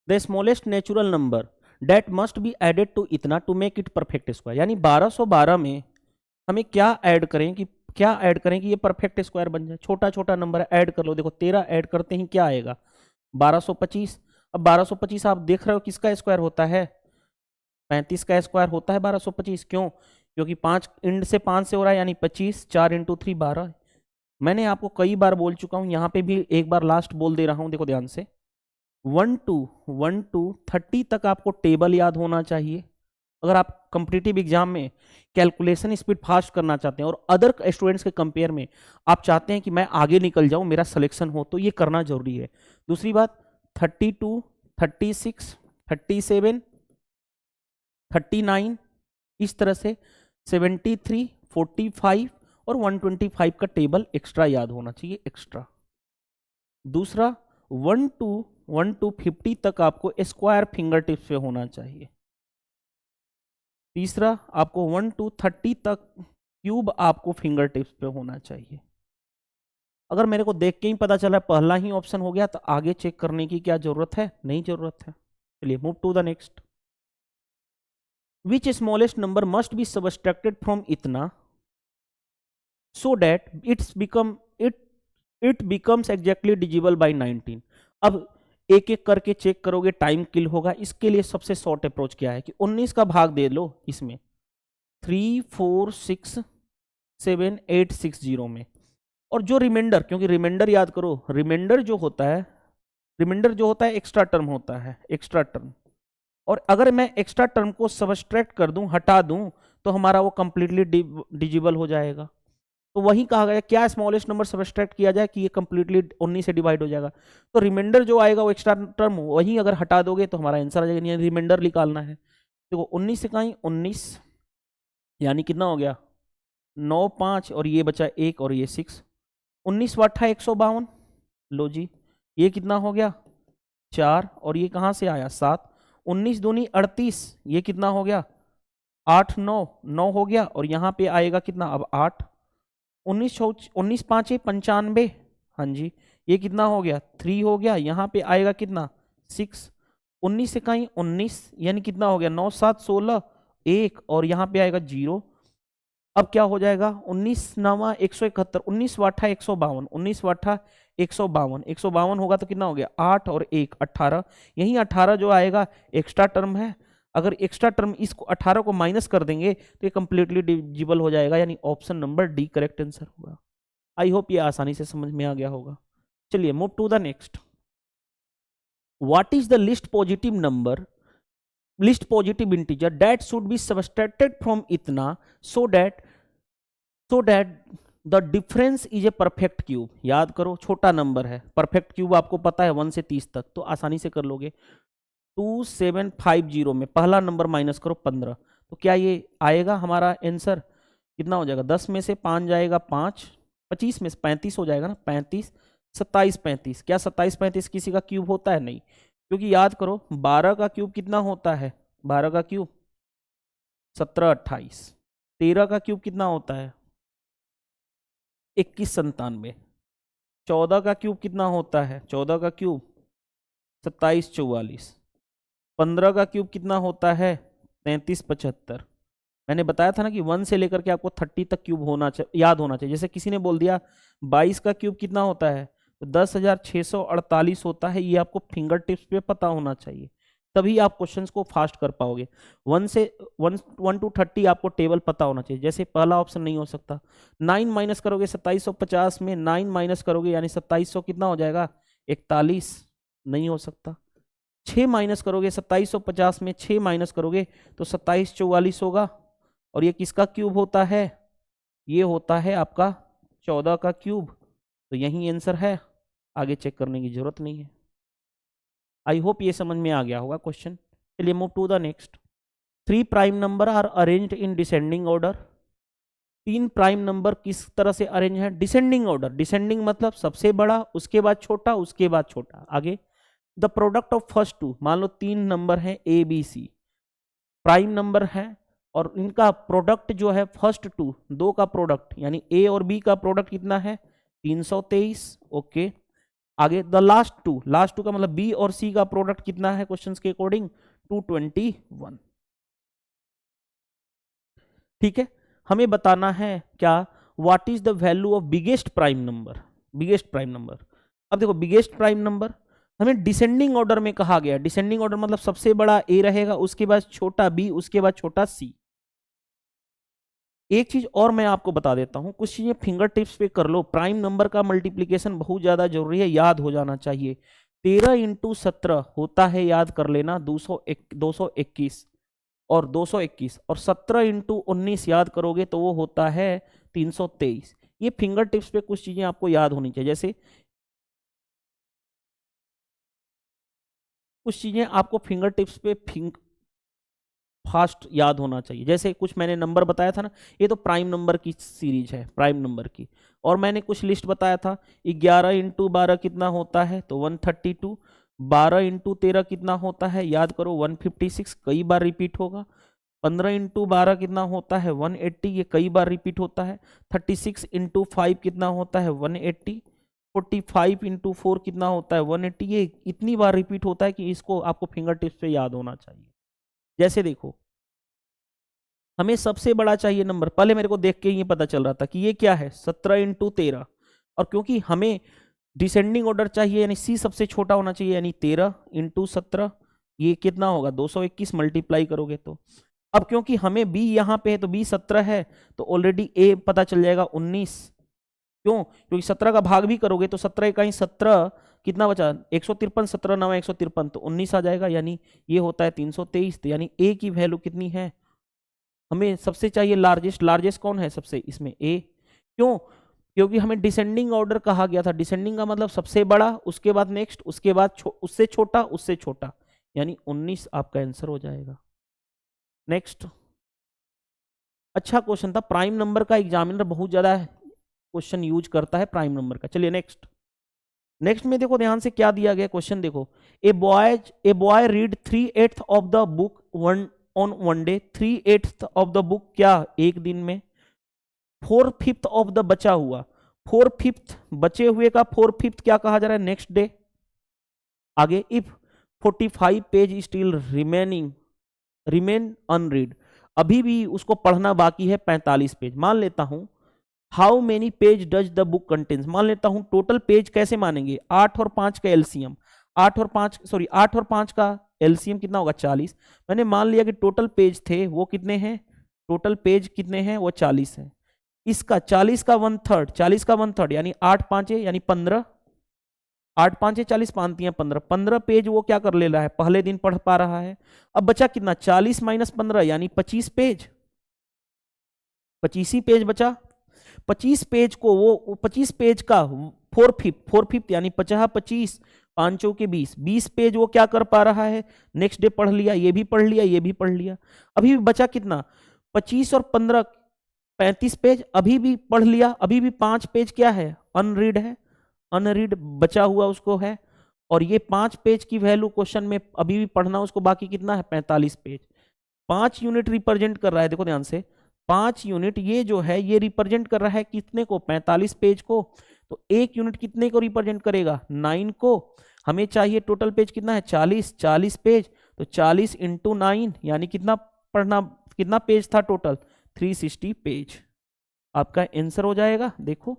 the smallest natural number that must be added to इतना to make it perfect square, यानी 1212 में हमें क्या ऐड करें कि, क्या ऐड करें कि ये परफेक्ट स्क्वायर बन जाए। छोटा छोटा नंबर ऐड कर लो, देखो 13 ऐड करते ही क्या आएगा, 1225। अब 1225 आप देख रहे हो किसका स्क्वायर होता है, 35 का स्क्वायर होता है 1225। क्यों, क्योंकि 5 इंड से 5 से हो रहा है, यानी 25, 4 इंटू 3 12। मैंने आपको कई बार बोल चुका हूं, यहां पे भी एक बार लास्ट बोल दे रहा हूं, देखो ध्यान से, 1 to 30 तक आपको टेबल याद होना चाहिए। अगर आप कॉम्पिटिटिव एग्जाम में कैलकुलेशन स्पीड फास्ट करना चाहते हैं और अदर स्टूडेंट्स के कंपेयर में आप चाहते हैं कि मैं आगे निकल जाऊं, मेरा सिलेक्शन हो, तो ये करना जरूरी है। दूसरी बात, 32, 36, 37, 39, इस तरह से 73, 45 और 125 का टेबल एक्स्ट्रा याद होना चाहिए, एक्स्ट्रा। दूसरा, 1 to 50 तक आपको स्क्वायर फिंगर टिप्स पे होना चाहिए। तीसरा, आपको 1 to 30 तक क्यूब आपको फिंगर टिप्स पे होना चाहिए। अगर मेरे को देख के ही पता चला पहला ही ऑप्शन हो गया, तो आगे चेक करने की क्या जरूरत है, नहीं जरूरत है। चलिए move to the next, which smallest number must be subtracted from इतना so that it becomes exactly divisible by 19। अब एक एक करके चेक करोगे, टाइम किल होगा। इसके लिए सबसे शॉर्ट अप्रोच क्या है कि 19 का भाग दे लो इसमें 3 4 6 7 8 6 0 में, और जो रिमाइंडर, क्योंकि रिमाइंडर याद करो, रिमाइंडर जो होता है एक्स्ट्रा टर्म होता है, एक्स्ट्रा टर्म। और अगर मैं एक्स्ट्रा टर्म को सबट्रैक्ट कर दूं, हटा दूं, तो हमारा वो कंप्लीटली डिजिबल हो जाएगा। तो वही कहा गया, क्या स्मॉलेस्ट नंबर सबट्रैक्ट किया जाए कि ये कंप्लीटली 19 से डिवाइड हो जाएगा। तो रिमाइंडर जो आएगा वो एक्स्ट्रा टर्म, वही अगर हटा दोगे तो हमारा आंसर आ जाएगा, नहीं रिमाइंडर निकालना है। देखो 19 से कहीं 19, यानी कितना हो गया, 9 5 और ये बचा 1 और ये 6, 19 वाठा 152। लो जी, ये कितना हो गया 4, और ये कहाँ से आया 7, 19 दूनी 38, ये कितना हो गया 8 9 9 हो गया, और यहाँ पे आएगा कितना अब 8, 19 5 95, हाँ जी, ये कितना हो गया 3 हो गया, यहाँ पे आएगा कितना 6, 19 से कहीं 19, यानी कितना हो गया 9 7 16 1 और यहाँ पे आएगा 0। अब क्या हो जाएगा 19 नामा 171, 19 वाठा 152, 19 वाठा 152, 152 होगा तो कितना हो गया 8 और 1 18। यही 18 जो आएगा एक्स्ट्रा टर्म है। अगर एक्स्ट्रा टर्म इसको 18 को माइनस कर देंगे तो ये कंप्लीटली डिविजिबल हो जाएगा, यानी option number D correct answer होगा। आई होप ये आसानी से समझ में आ गया होगा। चलिए move to the next. What is the least positive number, least positive integer that should be subtracted from इतना so that the difference is a perfect cube. याद करो छोटा नंबर है, परफेक्ट क्यूब आपको पता है 1 से 30 तक, तो आसानी से कर लोगे। 2750 में पहला नंबर माइनस करो 15, तो क्या ये आएगा हमारा आंसर कितना हो जाएगा, 10 में से 5 जाएगा 5, 25 में से 35 हो जाएगा ना, 35, 27 35। क्या 27 35 किसी का क्यूब होता है? नहीं, क्योंकि याद करो 12 का क्यूब कितना होता है, 12 का क्यूब 17 28, 13 का क्यूब कितना होता है 21 97, 14 का क्यूब कितना होता है, 14 का क्यूब 27 44, 15 का क्यूब कितना होता है 33 75। मैंने बताया था ना कि 1 से लेकर के आपको 30 तक क्यूब होना चाहिए, याद होना चाहिए। जैसे किसी ने बोल दिया 22 का क्यूब कितना होता है, तो 10,648 होता है, ये आपको फिंगर टिप्स पे पता होना चाहिए, तभी आप क्वेश्चंस को फास्ट कर पाओगे। 1 to 30 आपको टेबल पता होना चाहिए। जैसे पहला ऑप्शन नहीं हो सकता, 9 माइनस करोगे 2750 में 9 माइनस करोगे यानी 2700 कितना हो जाएगा 41, नहीं हो सकता। 6 माइनस करोगे 2750 में 6 माइनस करोगे तो 2744 होगा, और ये किसका क्यूब होता है, ये होता है आपका 14 का क्यूब, तो यही आंसर है, आगे चेक करने की जरूरत नहीं है। आई होप ये समझ में आ गया होगा क्वेश्चन। चलिए move to the next. 3 prime number are arranged in descending order. 3 prime number किस तरह से अरेंज है, डिसेंडिंग ऑर्डर। डिसेंडिंग मतलब सबसे बड़ा, उसके बाद छोटा, उसके बाद छोटा, आगे। The product of first two, मान लो 3 नंबर है A B C, prime number है, और इनका प्रोडक्ट जो है फर्स्ट टू, 2 का प्रोडक्ट यानी ए और बी का प्रोडक्ट कितना है 323, ओके। आगे the last two, last two का मतलब बी और सी का प्रोडक्ट कितना है क्वेश्चंस के अकॉर्डिंग 221। ठीक है, हमें बताना है क्या, what is the value of biggest prime number. Biggest prime number, अब देखो बिगेस्ट प्राइम नंबर हमें डिसेंडिंग ऑर्डर में कहा गया। डिसेंडिंग ऑर्डर मतलब सबसे बड़ा ए रहेगा, उसके बाद छोटा बी, उसके बाद छोटा सी। एक चीज और मैं आपको बता देता हूं, कुछ चीजें फिंगर टिप्स पे कर लो। प्राइम नंबर का मल्टीप्लीकेशन बहुत ज्यादा जरूरी है, याद हो जाना चाहिए। 13 × 17 होता है, याद कर लेना 221, और 221, और 17 × 19 याद करोगे तो वो होता है 323। ये फिंगर टिप्स पे कुछ चीजें आपको याद होनी चाहिए, जैसे कुछ चीजें आपको फिंगर टिप्स पे फास्ट याद होना चाहिए। जैसे कुछ मैंने नंबर बताया था ना, ये तो प्राइम नंबर की सीरीज है, प्राइम नंबर की। और मैंने कुछ लिस्ट बताया था, 11 × 12 कितना होता है तो 132, 12 × 13 कितना होता है याद करो 156, कई बार रिपीट होगा। 15 × 12 कितना होता है 180, ये कई बार रिपीट होता है। 36 × 5 कितना होता है 180, 45 × 4 कितना होता है 180, ये इतनी बार रिपीट होता है कि इसको आपको फिंगर टिप्स पे याद होना चाहिए। जैसे देखो, हमें सबसे बड़ा चाहिए नंबर, पहले मेरे को देख के ही पता चल रहा था कि ये क्या है 17 × 13, और क्योंकि हमें डिसेंडिंग ऑर्डर चाहिए यानी सी सबसे छोटा होना चाहिए, यानी 13 × 17 ये कितना होगा 221, मल्टीप्लाई करोगे तो। अब क्योंकि हमें बी यहाँ पे है तो बी 17 है, तो ऑलरेडी ए पता चल जाएगा 19। क्यों? क्योंकि 17 का भाग भी करोगे तो 17 इकाई 17 कितना बचा 153, 17 9 153, तो 19 आ जाएगा, यानी ये होता है 323। तो यानी ए की वैल्यू कितनी है, हमें सबसे चाहिए लार्जेस्ट। लार्जेस्ट कौन है सबसे, इसमें ए। क्यों? क्योंकि हमें डिसेंडिंग ऑर्डर कहा गया था। डिसेंडिंग का मतलब सबसे बड़ा, उसके बाद नेक्स्ट, उसके बाद उससे छोटा, उससे छोटा, यानी 19 आपका आंसर हो जाएगा। नेक्स्ट, अच्छा क्वेश्चन था, प्राइम नंबर का एग्जामिनर बहुत ज्यादा क्वेश्चन यूज करता है प्राइम नंबर का। चलिए नेक्स्ट। नेक्स्ट में देखो ध्यान से क्या दिया गया क्वेश्चन, देखो a boy read 3/8 of the book on one day. 3/8 of the book क्या, एक दिन में। 4/5 ऑफ द बचा हुआ, 4/5 बचे हुए का 4/5 क्या कहा जा रहा है, नेक्स्ट डे। आगे if 45 page still remain unread, अभी भी उसको पढ़ना बाकी है 45 पेज। मान लेता हूं how many page does the book contains, मान लेता हूं टोटल पेज कैसे मानेंगे, 8 और 5 का एलसीएम, 8 और 5 का एलसीएम कितना होगा 40। मैंने मान लिया कि टोटल पेज थे वो कितने हैं, टोटल पेज कितने हैं वो 40 है। इसका 40 का 1/3, 40 का 1/3 यानी 8 5 यानी 15, 8 5 40 पांति हैं 15, 15 पेज वो क्या कर ले रहा है, पहले दिन पढ़ पा रहा है। अब बचा कितना, 40 - 15 यानी 25 पेज, 25 ही पेज बचा। 25 पेज को वो 25 पेज का 4/5 यानी 50 25 5 के 20, 20 पेज वो क्या कर पा रहा है, नेक्स्ट डे पढ़ लिया, ये भी पढ़ लिया, ये भी पढ़ लिया। अभी भी बचा कितना, 25 और 15 35 पेज अभी भी पढ़ लिया, अभी भी 5 पेज क्या है, अनरीड है, अनरीड बचा हुआ उसको है। और ये 5 पेज की वैल्यू क्वेश्चन में अभी भी पढ़ना उसको बाकी कितना है, 45 पेज। 5 यूनिट रिप्रेजेंट कर रहा है, देखो ध्यान से, 5 यूनिट ये जो है ये रिप्रेजेंट कर रहा है कितने को, 45 पेज को। तो 1 यूनिट कितने को रिप्रेजेंट करेगा, 9 को। हमें चाहिए टोटल पेज कितना है, 40 पेज। तो 40 × 9 यानी कितना पढ़ना, कितना पेज था टोटल, 360 पेज। आपका आंसर हो जाएगा। देखो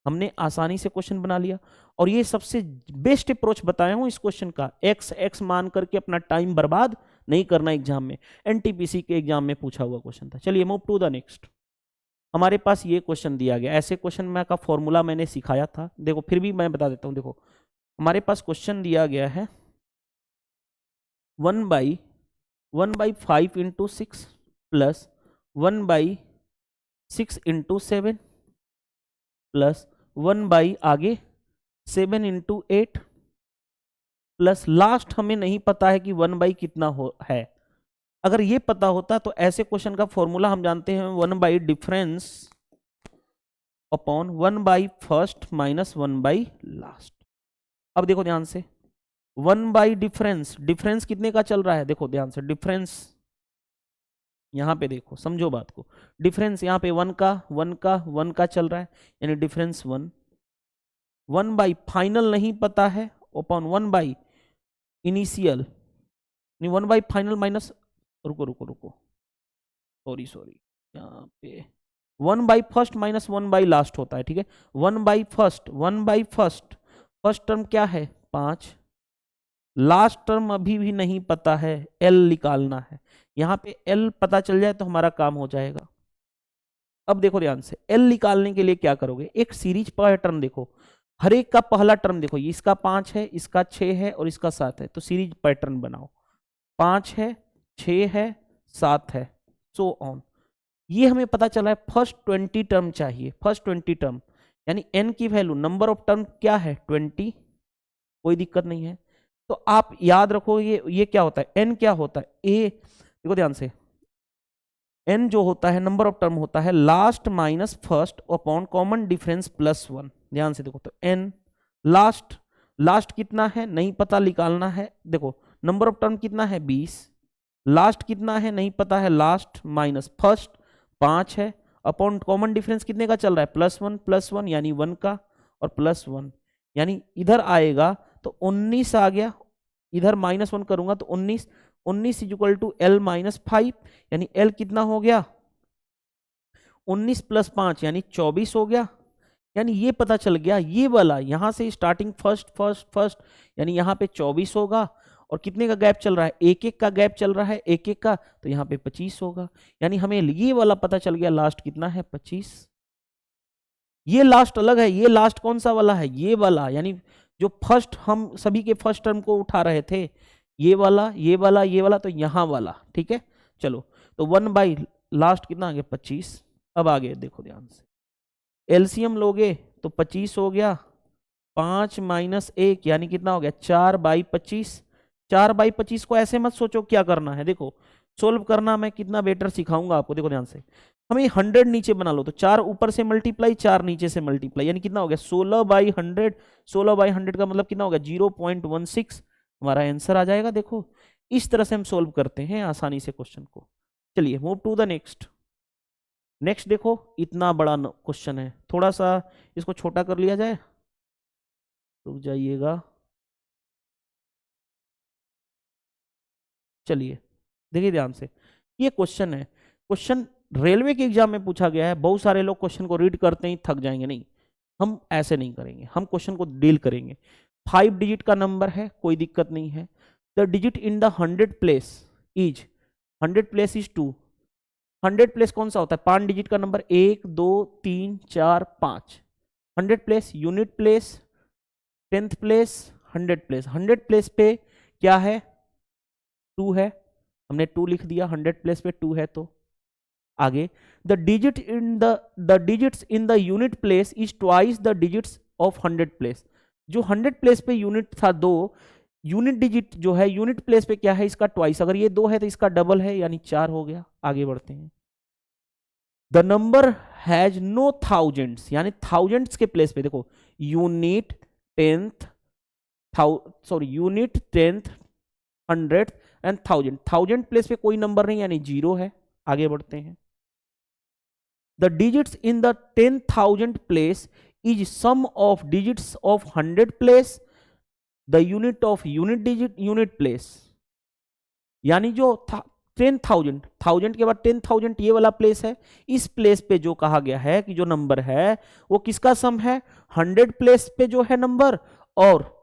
हमने आसानी से क्वेश्चन बना लिया, और ये सबसे बेस्ट अप्रोच बताया हूं इस क्वेश्चन का। एक्स मान करके अपना टाइम बर्बाद नहीं करना एग्जाम में, एनटीपीसी के एग्जाम में पूछा हुआ क्वेश्चन था। चलिए मूव टू द नेक्स्ट। हमारे पास ये क्वेश्चन दिया गया, ऐसे क्वेश्चन में का फॉर्मूला मैंने सिखाया था, देखो फिर भी मैं बता देता हूं। देखो हमारे पास क्वेश्चन दिया गया है 1/5 × 6 प्लस 1/6 × 7 प्लस 1 आगे 7 × 8 प्लस लास्ट हमें नहीं पता है कि 1 कितना हो है। अगर ये पता होता तो ऐसे क्वेश्चन का फॉर्मूला हम जानते हैं 1 difference upon 1 first minus 1 last. अब देखो ध्यान से, 1 डिफरेंस, डिफरेंस कितने का चल रहा है, देखो ध्यान से, डिफरेंस यहां पे देखो, समझो बात को, डिफरेंस यहाँ पे 1 का चल रहा है, यानी डिफरेंस 1। 1 फाइनल नहीं पता है अपॉन 1 इनिशियल, 1 फाइनल माइनस, रुको सॉरी यहाँ पे 1 फर्स्ट माइनस 1 लास्ट होता है, ठीक है। 1 फर्स्ट फर्स्ट टर्म क्या है 5, लास्ट टर्म अभी भी नहीं पता है, एल निकालना है। यहाँ पे एल पता चल जाए तो हमारा काम हो जाएगा। अब देखो ध्यान से, एल निकालने के लिए क्या करोगे, एक सीरीज पैटर्न देखो, हर एक का पहला टर्म देखो, इसका 5 है, इसका 6 है और इसका 7 है, तो सीरीज पैटर्न बनाओ, 5 है, 6 है, 7 है, सो ऑन। ये हमें पता चला है फर्स्ट 20 टर्म चाहिए, फर्स्ट 20 टर्म यानी एन की वैल्यू, नंबर ऑफ टर्म क्या है 20, कोई दिक्कत नहीं है। तो आप याद रखो ये क्या होता है, एन क्या होता है, ए, देखो ध्यान से, एन जो होता है नंबर ऑफ टर्म होता है last minus first upon common difference +1। ध्यान से देखो, तो एन लास्ट कितना है नहीं पता, निकालना है। देखो नंबर ऑफ टर्म कितना है 20, लास्ट कितना है नहीं पता है, लास्ट माइनस फर्स्ट 5 है, अपॉन कॉमन डिफरेंस कितने का चल रहा है +1 यानी 1 का, और +1 यानी इधर आएगा तो 19 आ गया, इधर -1 करूंगा तो 19 = L - 5 यानी L कितना हो गया 19 + 5 यानी 24 हो गया। यानी ये पता चल गया, ये वाला यहां से स्टार्टिंग फर्स्ट यानी यहाँ पे 24 होगा, और कितने का गैप चल रहा है, एक का गैप चल रहा है, एक का, तो यहाँ पे 25 होगा। यानी हमें ये वाला पता चल गया, लास्ट कितना है 25। ये लास्ट अलग है, ये लास्ट कौन सा वाला है, ये वाला, यानी जो फर्स्ट हम सभी के फर्स्ट टर्म को उठा रहे थे, ये वाला, तो यहाँ वाला, ठीक है। चलो तो 1 लास्ट कितना आ गया 25। अब आगे देखो ध्यान से, एलसीएम लोगे तो 25 हो गया, 5 - 1 यानी कितना हो गया 4/25। 4/25 को ऐसे मत सोचो क्या करना है, देखो सोल्व करना मैं कितना बेटर सिखाऊंगा आपको। देखो ध्यान से, हमें 100 नीचे बना लो, तो 4 ऊपर से मल्टीप्लाई, 4 नीचे से मल्टीप्लाई, यानी कितना हो गया 16/100। 16/100 का मतलब कितना हो गया 0.16, हमारा आंसर आ जाएगा। देखो इस तरह से हम सोल्व करते हैं आसानी से क्वेश्चन को। चलिए move to the next. Next देखो, इतना बड़ा क्वेश्चन है, थोड़ा सा इसको छोटा कर लिया जाए, रुक जाइएगा। चलिए देखिए ध्यान से, ये क्वेश्चन है क्वेश्चन रेलवे के एग्जाम में पूछा गया है, बहुत सारे लोग क्वेश्चन को रीड करते ही थक जाएंगे, नहीं, हम ऐसे नहीं करेंगे, हम क्वेश्चन को डील करेंगे। 5 डिजिट का नंबर है, कोई दिक्कत नहीं है। The digit in the 100 place is, 100 place is 2। 100 place कौन सा होता है? 5 डिजिट का number, 1 2 3 4 5। 100 place, unit place, 10th place, 100 place. 100 place पे क्या है? 2 है, हमने 2 लिख दिया। 100 प्लेस पे 2 है। तो आगे, the digit in the digits in the unit place is twice the digits of 100 place. जो 100 प्लेस पे यूनिट था 2, यूनिट डिजिट जो है यूनिट प्लेस पे क्या है? इसका ट्वाइस। अगर ये 2 है तो इसका डबल है, यानी 4 हो गया। आगे बढ़ते हैं। The number has no thousands, यानी थाउजेंड्स के प्लेस पे देखो, unit, 10th, unit, 10th, 100th and 1000। 1000 place पे कोई नंबर नहीं, यानी 0 है। आगे बढ़ते हैं। The digits in the 10,000 place is sum of digits of 100 place, the unit of unit digit unit place. यानी जो 10,000, 1000 के बाद 10,000 ये वाला प्लेस है, इस प्लेस पे जो कहा गया है कि जो नंबर है वो किसका सम है? 100 प्लेस पे जो है नंबर और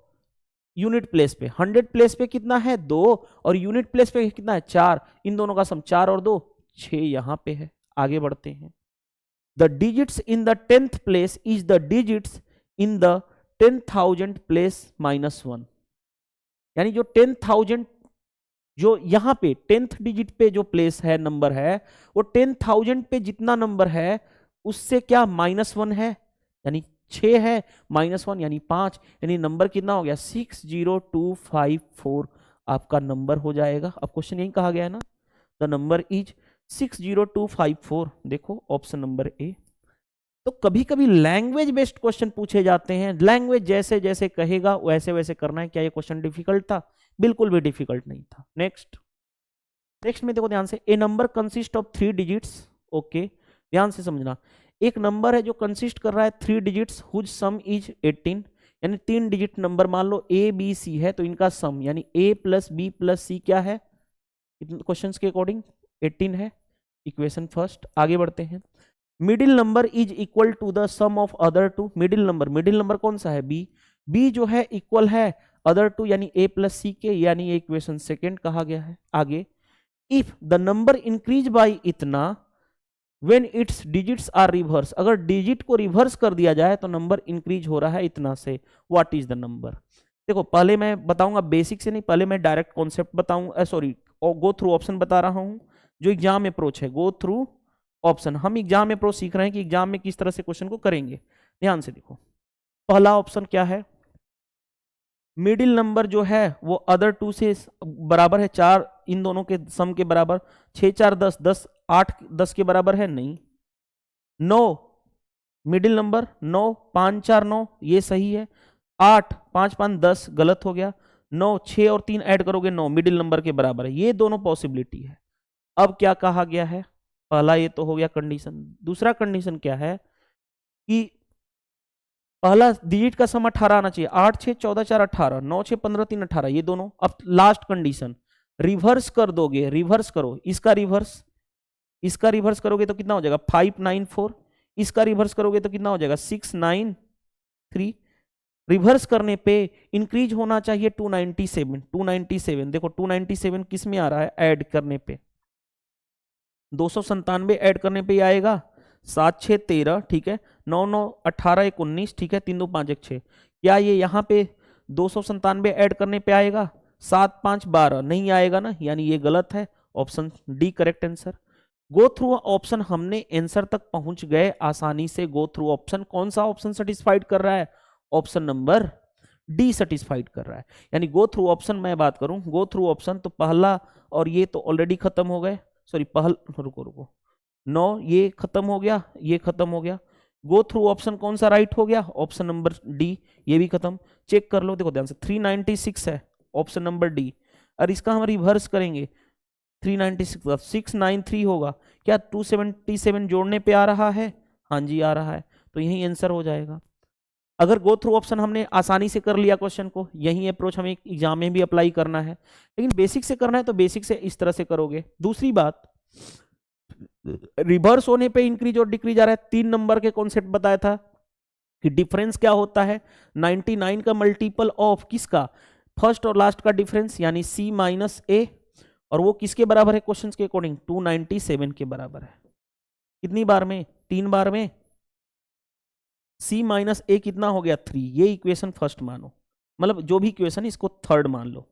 यूनिट प्लेस पे। 100 प्लेस पे कितना है? 2, और यूनिट प्लेस पे कितना है? 4। इन दोनों का सम 4 और 2 6 यहां पे है। आगे बढ़ते हैं। The digits in the 10th place is the digits in the 10,000 place -1। यानी जो 10,000 जो यहां पे 10th डिजिट पे जो प्लेस है नंबर है, वो 10,000 पे जितना नंबर है उससे क्या -1 है, यानी 6 है, -1 यानी 5, यानी नंबर कितना हो गया? 60254 आपका नंबर हो जाएगा। अब क्वेश्चन यही कहा गया है ना, द नंबर इज 60254। देखो ऑप्शन नंबर ए। तो कभी कभी लैंग्वेज बेस्ड क्वेश्चन पूछे जाते हैं, लैंग्वेज जैसे जैसे कहेगा वैसे वैसे करना है। क्या ये क्वेश्चन डिफिकल्ट था? बिल्कुल भी डिफिकल्ट नहीं था। नेक्स्ट में देखो ध्यान से, A number consist of 3 digits. Okay, ध्यान से समझना, एक नंबर है जो कंसिस्ट कर रहा है 3 डिजिट्स हुज सम इज 18। यानी 3 डिजिट नंबर, मान लो ए बी सी है, तो इनका सम यानी a plus B plus C क्या है? क्वेश्चन के अकॉर्डिंग 18 है। Equation first. आगे बढ़ते हैं। Middle number is equal to the sum of other two. Middle number कौन सा है? बी। बी जो है इक्वल है अदर टू यानी a प्लस सी के, यानी ये इक्वेशन सेकेंड कहा गया है। आगे, if the number increase by इतना when its digits are reverse. अगर डिजिट को रिवर्स कर दिया जाए तो नंबर इंक्रीज हो रहा है इतना से। What is the number? देखो पहले मैं बताऊंगा बेसिक से नहीं, पहले मैं डायरेक्ट कॉन्सेप्ट बताऊंगा, सॉरी गो थ्रू ऑप्शन बता रहा हूं। जो एग्जाम अप्रोच है, गो थ्रू ऑप्शन। हम एग्जाम अप्रोच सीख रहे हैं कि एग्जाम में किस तरह से क्वेश्चन को करेंगे। ध्यान से देखो, पहला ऑप्शन क्या है? मिडिल नंबर जो है वो अदर टू से बराबर है 4, इन दोनों के सम के बराबर। 6 4 10, 10 8 10 के बराबर है? नहीं। 9 मिडिल नंबर, 9 5 4 9 ये सही है। 8 5 5 10 गलत हो गया। 9 6 और 3 ऐड करोगे 9 मिडिल नंबर के बराबर है। ये दोनों पॉसिबिलिटी है। अब क्या कहा गया है? पहला ये तो हो गया कंडीशन। दूसरा कंडीशन क्या है कि पहला डिजिट का सम 18 आना चाहिए। 8 6 14 4 18, 9 6 15 3 18, ये दोनों। अब लास्ट कंडीशन, रिवर्स कर दोगे, रिवर्स करो, इसका रिवर्स करोगे तो कितना हो जाएगा? 5 9 4। इसका रिवर्स करोगे तो कितना हो जाएगा? 6 9 3। रिवर्स करने पे इंक्रीज होना चाहिए 297। 297 देखो 297 किस में आ रहा है? ऐड करने पे 297 ऐड करने पे आएगा 7 6 13, ठीक है। 9 9 18 1 19, ठीक है। 3 2 5 1 6। क्या ये यहाँ पे 297 ऐड करने पे आएगा? 7 5 12 नहीं आएगा ना, यानी ये गलत है। Option D correct answer. Go through option, हमने आंसर तक पहुंच गए आसानी से। गो थ्रू ऑप्शन, कौन सा ऑप्शन सेटिस्फाइड कर रहा है? ऑप्शन नंबर डी सेटिस्फाइड कर रहा है। यानी गो थ्रू ऑप्शन मैं बात करूं, गो थ्रू ऑप्शन तो पहला और ये तो ऑलरेडी खत्म हो गए। सॉरी रुको 9 ये खत्म हो गया, ये खत्म हो गया। गो थ्रू ऑप्शन कौन सा राइट हो गया? ऑप्शन नंबर डी, ये भी खत्म। चेक कर लो, देखो ध्यान से, 396 है ऑप्शन नंबर डी। और इसका हम रिवर्स करेंगे 396 693 होगा। क्या 277 जोड़ने पे आ रहा है? हाँ जी आ रहा है, तो यही आंसर हो जाएगा। अगर गो थ्रू ऑप्शन हमने आसानी से कर लिया क्वेश्चन को, यही अप्रोच हमें एग्जाम में भी अप्लाई करना है। लेकिन बेसिक से करना है तो बेसिक से इस तरह से करोगे। दूसरी बात, रिवर्स होने पे इंक्रीज और डिक्रीज आ रहा है। 3 नंबर के कॉन्सेप्ट बताया था कि डिफरेंस क्या होता है, 99 का मल्टीपल ऑफ किसका, फर्स्ट और लास्ट का डिफरेंस यानी c माइनस ए, और वो किसके बराबर है क्वेश्चन के अकॉर्डिंग, 297 के बराबर है। कितनी बार में, 3 बार में। c माइनस ए कितना हो गया, 3। ये इक्वेशन फर्स्ट मानो, मतलब जो भी इक्वेशन इसको थर्ड मान लो।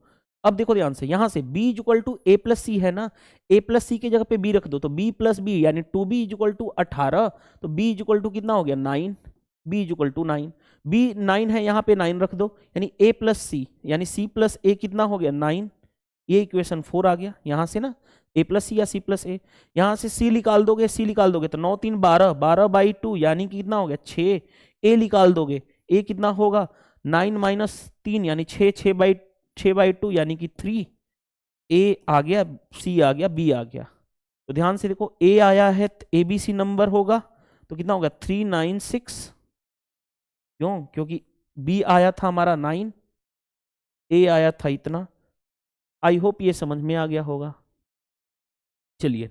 अब देखो ध्यान से, यहां से b equal to A plus C है ना, a प्लस सी की जगह पे b रख दो तो b प्लस बी यानी 2b इक्वल टू 18, तो b इक्वल टू कितना हो गया 9, b इक्वल टू 9, b 9 है यहाँ पे 9 रख दो, यानी a प्लस सी यानी c प्लस ए कितना हो गया 9, ये इक्वेशन 4 आ गया यहाँ से ना, a प्लस सी या c प्लस ए, यहाँ से c निकाल दोगे, c निकाल दोगे तो 9 3 12, 12/2 यानी कि कितना हो गया 6, a निकाल दोगे, a कितना होगा 9 माइनस 3 यानी 6, 6/2 यानी कि 3, a आ गया, c आ गया, b आ गया। तो ध्यान से देखो, a आया है ए बी सी नंबर होगा तो कितना होगा 396, क्यों, क्योंकि b आया था हमारा 9, a आया था इतना। आई होप ये समझ में आ गया होगा। चलिए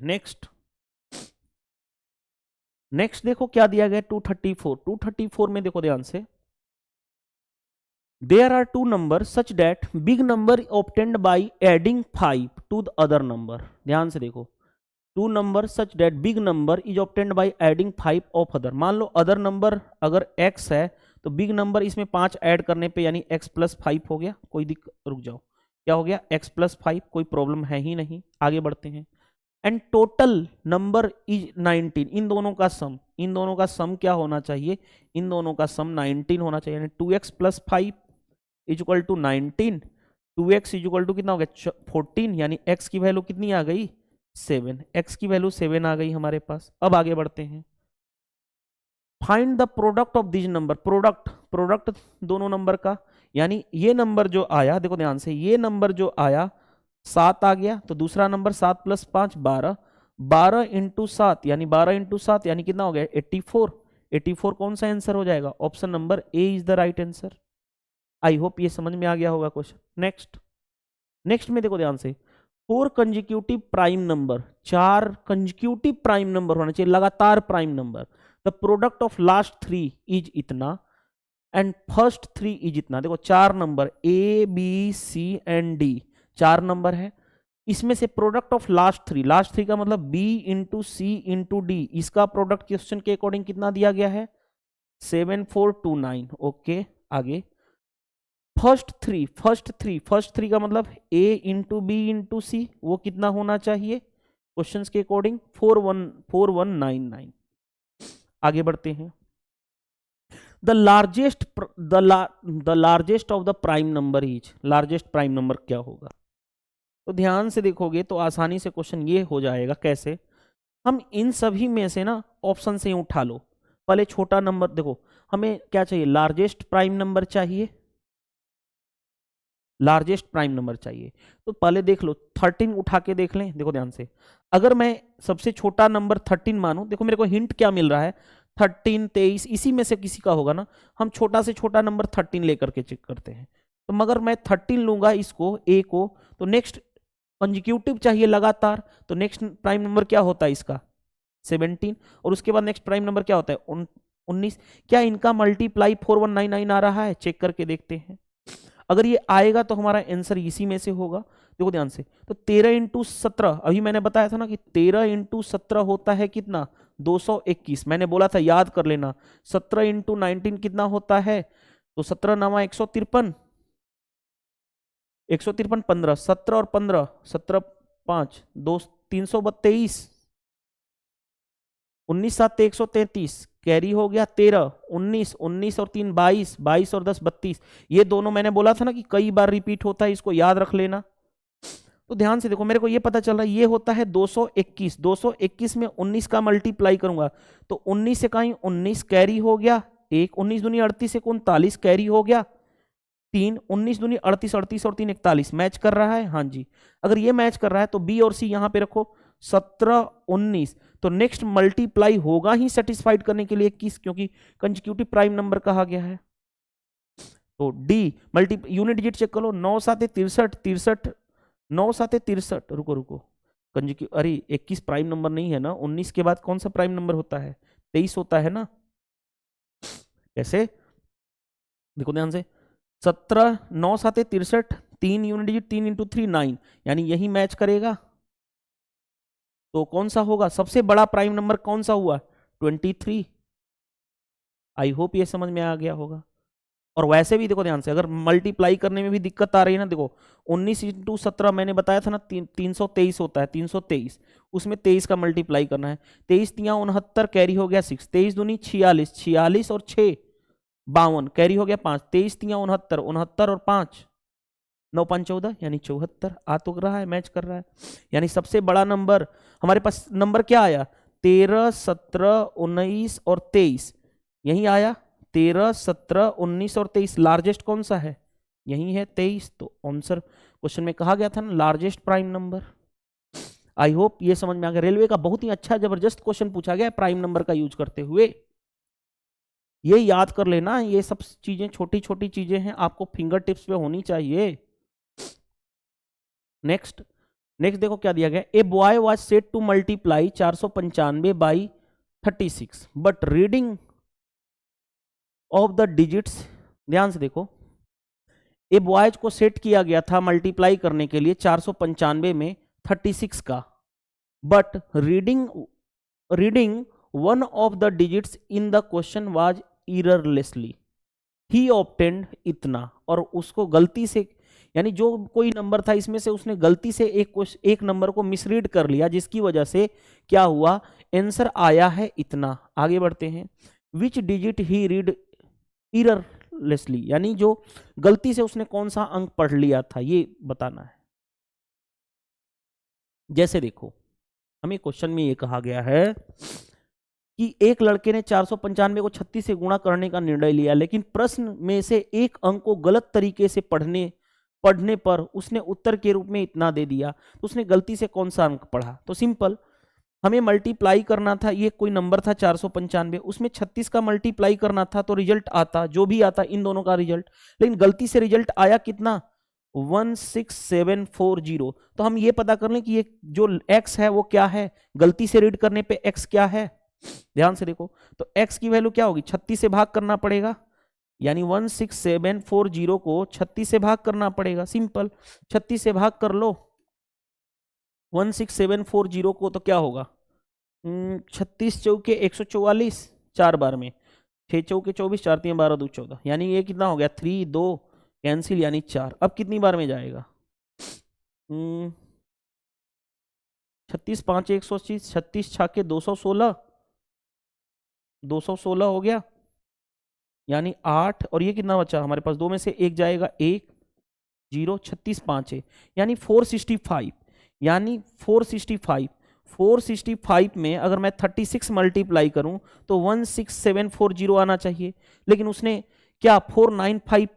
नेक्स्ट देखो क्या दिया गया 234 में देखो ध्यान से, there are two numbers such that big number obtained by adding 5 to the other number। ध्यान से देखो, two numbers such that big number is obtained by adding 5 of other। मान लो अदर नंबर अगर x है तो बिग नंबर इसमें 5 add करने पे यानी x प्लस 5 हो गया, कोई दिक्कत, रुक जाओ, क्या हो गया x प्लस 5, कोई प्रॉब्लम है ही नहीं, आगे बढ़ते हैं। एंड टोटल नंबर इज 19, इन दोनों का सम क्या होना चाहिए, इन दोनों का सम 19 होना चाहिए, यानी 2x plus 5 is equal to 19, 2x is equal to कितना हो गया 14, यानी x की वैल्यू कितनी आ गई 7, x की वैल्यू 7 आ गई हमारे पास। अब आगे बढ़ते हैं, find the product of this number, product दोनों नंबर का, यानी ये नंबर जो आया, देखो ध्यान से, ये नंबर जो आया 7 आ गया, तो दूसरा नंबर 7 प्लस 5 12, 12 इंटू 7 यानी 12 इंटू 7 यानी कितना हो गया 84, 84 कौन सा आंसर हो जाएगा, option number A is the right answer. I hope ये समझ में आ गया होगा क्वेश्चन। नेक्स्ट में देखो ध्यान से, 4 consecutive prime number, 4 consecutive prime number होना चाहिए, लगातार prime number. The product of last 3 is इतना एंड फर्स्ट 3 इज इतना। देखो 4 number A B C and D, 4 number है, इसमें से प्रोडक्ट ऑफ लास्ट 3 का मतलब b इंटू सी इंटू डी, इसका प्रोडक्ट क्वेश्चन के अकॉर्डिंग कितना दिया गया है 7429। ओके आगे, फर्स्ट थ्री का मतलब a इंटू बी इंटू सी, वो कितना होना चाहिए क्वेश्चंस के अकॉर्डिंग 4199। आगे बढ़ते हैं, the largest of the prime number is, largest prime number क्या होगा, तो ध्यान से देखोगे तो आसानी से क्वेश्चन ये हो जाएगा। कैसे, हम इन सभी में से ना ऑप्शन से उठा लो, पहले छोटा नंबर देखो, हमें क्या चाहिए लार्जेस्ट प्राइम नंबर चाहिए, लार्जेस्ट प्राइम नंबर चाहिए, तो पहले देख लो 13 उठा के देख लें। देखो ध्यान से, अगर मैं सबसे छोटा नंबर 13 मानूं, देखो मेरे को हिंट क्या मिल रहा है 13 23 इसी में से किसी का होगा ना, हम छोटा से छोटा नंबर 13 लेकर के चेक करते हैं। तो मगर मैं 13 लूंगा इसको a को, तो नेक्स्ट कंजिक्यूटिव चाहिए लगातार, तो नेक्स्ट प्राइम नंबर क्या होता है इसका 17, और उसके बाद नेक्स्ट प्राइम नंबर क्या होता है 19। क्या इनका मल्टीप्लाई 4199 आ रहा है, चेक करके देखते हैं। अगर ये आएगा तो हमारा आंसर इसी में से होगा। देखो ध्यान से, तो 13 इंटू 17, अभी मैंने बताया था ना कि 13 इंटू 17 होता है कितना 221, मैंने बोला था याद कर लेना। 17 इंटू 19 कितना होता है, तो 17 नामा 153, 153 15, 17 और 15 17 5 2 332, 19 7 133, कैरी हो गया 13, 19 19 और 3 22, 22 और 10 32। ये दोनों मैंने बोला था ना कि कई बार रिपीट होता है, इसको याद रख लेना। तो ध्यान से देखो, मेरे को ये पता चल रहा है ये होता है 221, 221 में 19 का मल्टीप्लाई करूंगा तो 19 से कहीं 19 कैरी हो गया, 1 19 दूनी 38 से 39 कैरी हो गया, 3 19 दूनी 38, 38 और 3 41, मैच कर रहा है। हाँ जी, अगर ये मैच कर रहा है तो बी और सी यहां पे रखो 17 19, तो नेक्स्ट मल्टीप्लाई होगा ही सेटिस्फाइड करने के लिए 21, क्योंकि कंजिक्यूटिव प्राइम नंबर कहा गया है। तो D multi unit digit check करो, 9 7 63, 63 9 7 63, रुको अरे 21 प्राइम नंबर नहीं है ना, 19 के बाद कौन सा प्राइम नंबर होता है? 23 होता है ना। कैसे? देखो ध्यान से, 17 9 7 63, 3 यूनिट डिजिट, 3 इंटू 3 9, यानी यही मैच करेगा। तो कौन सा होगा सबसे बड़ा प्राइम नंबर? कौन सा हुआ? 23। आई होप ये समझ में आ गया होगा। और वैसे भी देखो ध्यान से, अगर मल्टीप्लाई करने में भी दिक्कत आ रही है ना, देखो 19 इंटू 17 मैंने बताया था ना, 323 होता है, 323, उसमें 23 का मल्टीप्लाई करना है। 23 तिया 69, कैरी हो गया 6, 23 दूनी 46, 46 और 6 52, कैरी हो गया 5, 23 तिया 69, 69 और 5 9 5 14, यानी 74। आ तो रहा है, मैच कर रहा है। यानी सबसे बड़ा नंबर हमारे पास नंबर क्या आया? 13 17 19 और 23, यही आया। 13 17 19 और 23, लार्जेस्ट कौन सा है? यही है 23। तो आंसर क्वेश्चन में कहा गया था ना, लार्जेस्ट प्राइम नंबर। आई होप ये समझ में आ गया। रेलवे का बहुत ही अच्छा जबरदस्त क्वेश्चन पूछा गया प्राइम नंबर का यूज करते हुए। ये याद कर लेना, ये सब चीजें छोटी छोटी चीजें हैं, आपको फिंगर टिप्स पे होनी चाहिए। नेक्स्ट नेक्स्ट देखो क्या दिया गया। A boy was said to multiply 495 by 36, but reading of the digits, ध्यान से देखो, ए बॉयज को सेट किया गया था मल्टीप्लाई करने के लिए 495 में 36 का, but reading one of the digits in the question was errorlessly, he obtained इतना, और उसको गलती से, यानी जो कोई नंबर था इसमें से उसने गलती से एक नंबर को मिसरीड कर लिया, जिसकी वजह से क्या हुआ? आंसर आया है इतना। आगे बढ़ते हैं। विच डिजिट ही रीड एररलेसली, यानी जो गलती से उसने कौन सा अंक पढ़ लिया था, ये बताना है। जैसे देखो, हमें क्वेश्चन में ये कहा गया है कि एक लड़के ने 495 को 36 से गुणा करने का निर्णय लिया, लेकिन प्रश्न में से एक अंक को गलत तरीके से पढ़ने पर उसने उत्तर के रूप में इतना दे दिया, तो उसने गलती से कौन सा अंक पढ़ा? तो सिंपल, हमें मल्टीप्लाई करना था, ये कोई नंबर था 495, उसमें 36 का मल्टीप्लाई करना था, तो रिजल्ट आता जो भी आता इन दोनों का रिजल्ट, लेकिन गलती से रिजल्ट आया कितना? 16740। तो हम ये पता कर लें कि ये जो x है वो क्या है, गलती से रीड करने पे x क्या है। ध्यान से देखो, तो x की वैल्यू क्या होगी? 36 से भाग करना पड़ेगा, यानी 16740 को 36 से भाग करना पड़ेगा। सिंपल, 36 से भाग कर लो 16740 को, तो क्या होगा? 36 चौके 144, 4 बार में, 6 चौके 24, 4 3 12 2 14, यानी ये कितना हो गया? 3 2 कैंसिल, यानी 4। अब कितनी बार में जाएगा? 36 5 180, 36 छाके 216, 216 हो गया, यानी 8, और ये कितना बचा हमारे पास? 2 में से 1 जाएगा, 1 0, 36 5 है, यानी 465, यानी 465 में अगर मैं 36 मल्टीप्लाई करूं तो 16740 आना चाहिए, लेकिन उसने क्या 495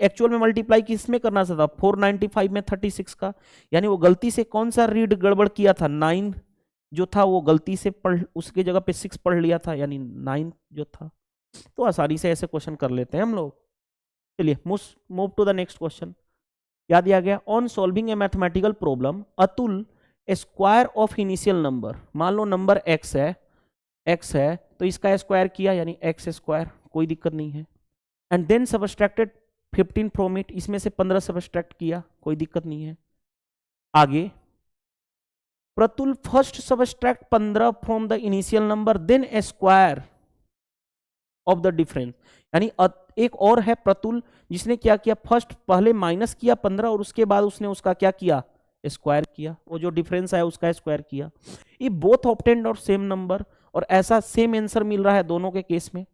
एक्चुअल में मल्टीप्लाई किस में करना था? 495 में 36 का, यानी वो गलती से कौन सा रीड गड़बड़ किया था? 9 जो था वो गलती से पढ़, उसके जगह पे 6 पढ़ लिया था, यानी 9 जो था। तो आसानी से ऐसे क्वेश्चन कर लेते हैं हम लोग। चलिए move to the next question. क्या दिया गया? On solving a mathematical problem Atul square of initial number, मान लो नंबर x है तो इसका स्क्वायर किया, यानी x स्क्वायर, कोई दिक्कत नहीं है। And then subtracted 15 from it, इसमें से 15 सबट्रैक्ट किया, कोई दिक्कत नहीं है। आगे, Pratul first subtract 15 from the initial number then square of the difference, यानी एक और है प्रतुल, जिसने क्या किया? फर्स्ट पहले माइनस किया 15 और उसके बाद उसने उसका क्या किया? स्क्वायर किया, वो जो डिफरेंस है उसका स्क्वायर किया। ये बोथ ऑब्टेन्ड और सेम नंबर, और ऐसा सेम आंसर मिल रहा है दोनों के केस में।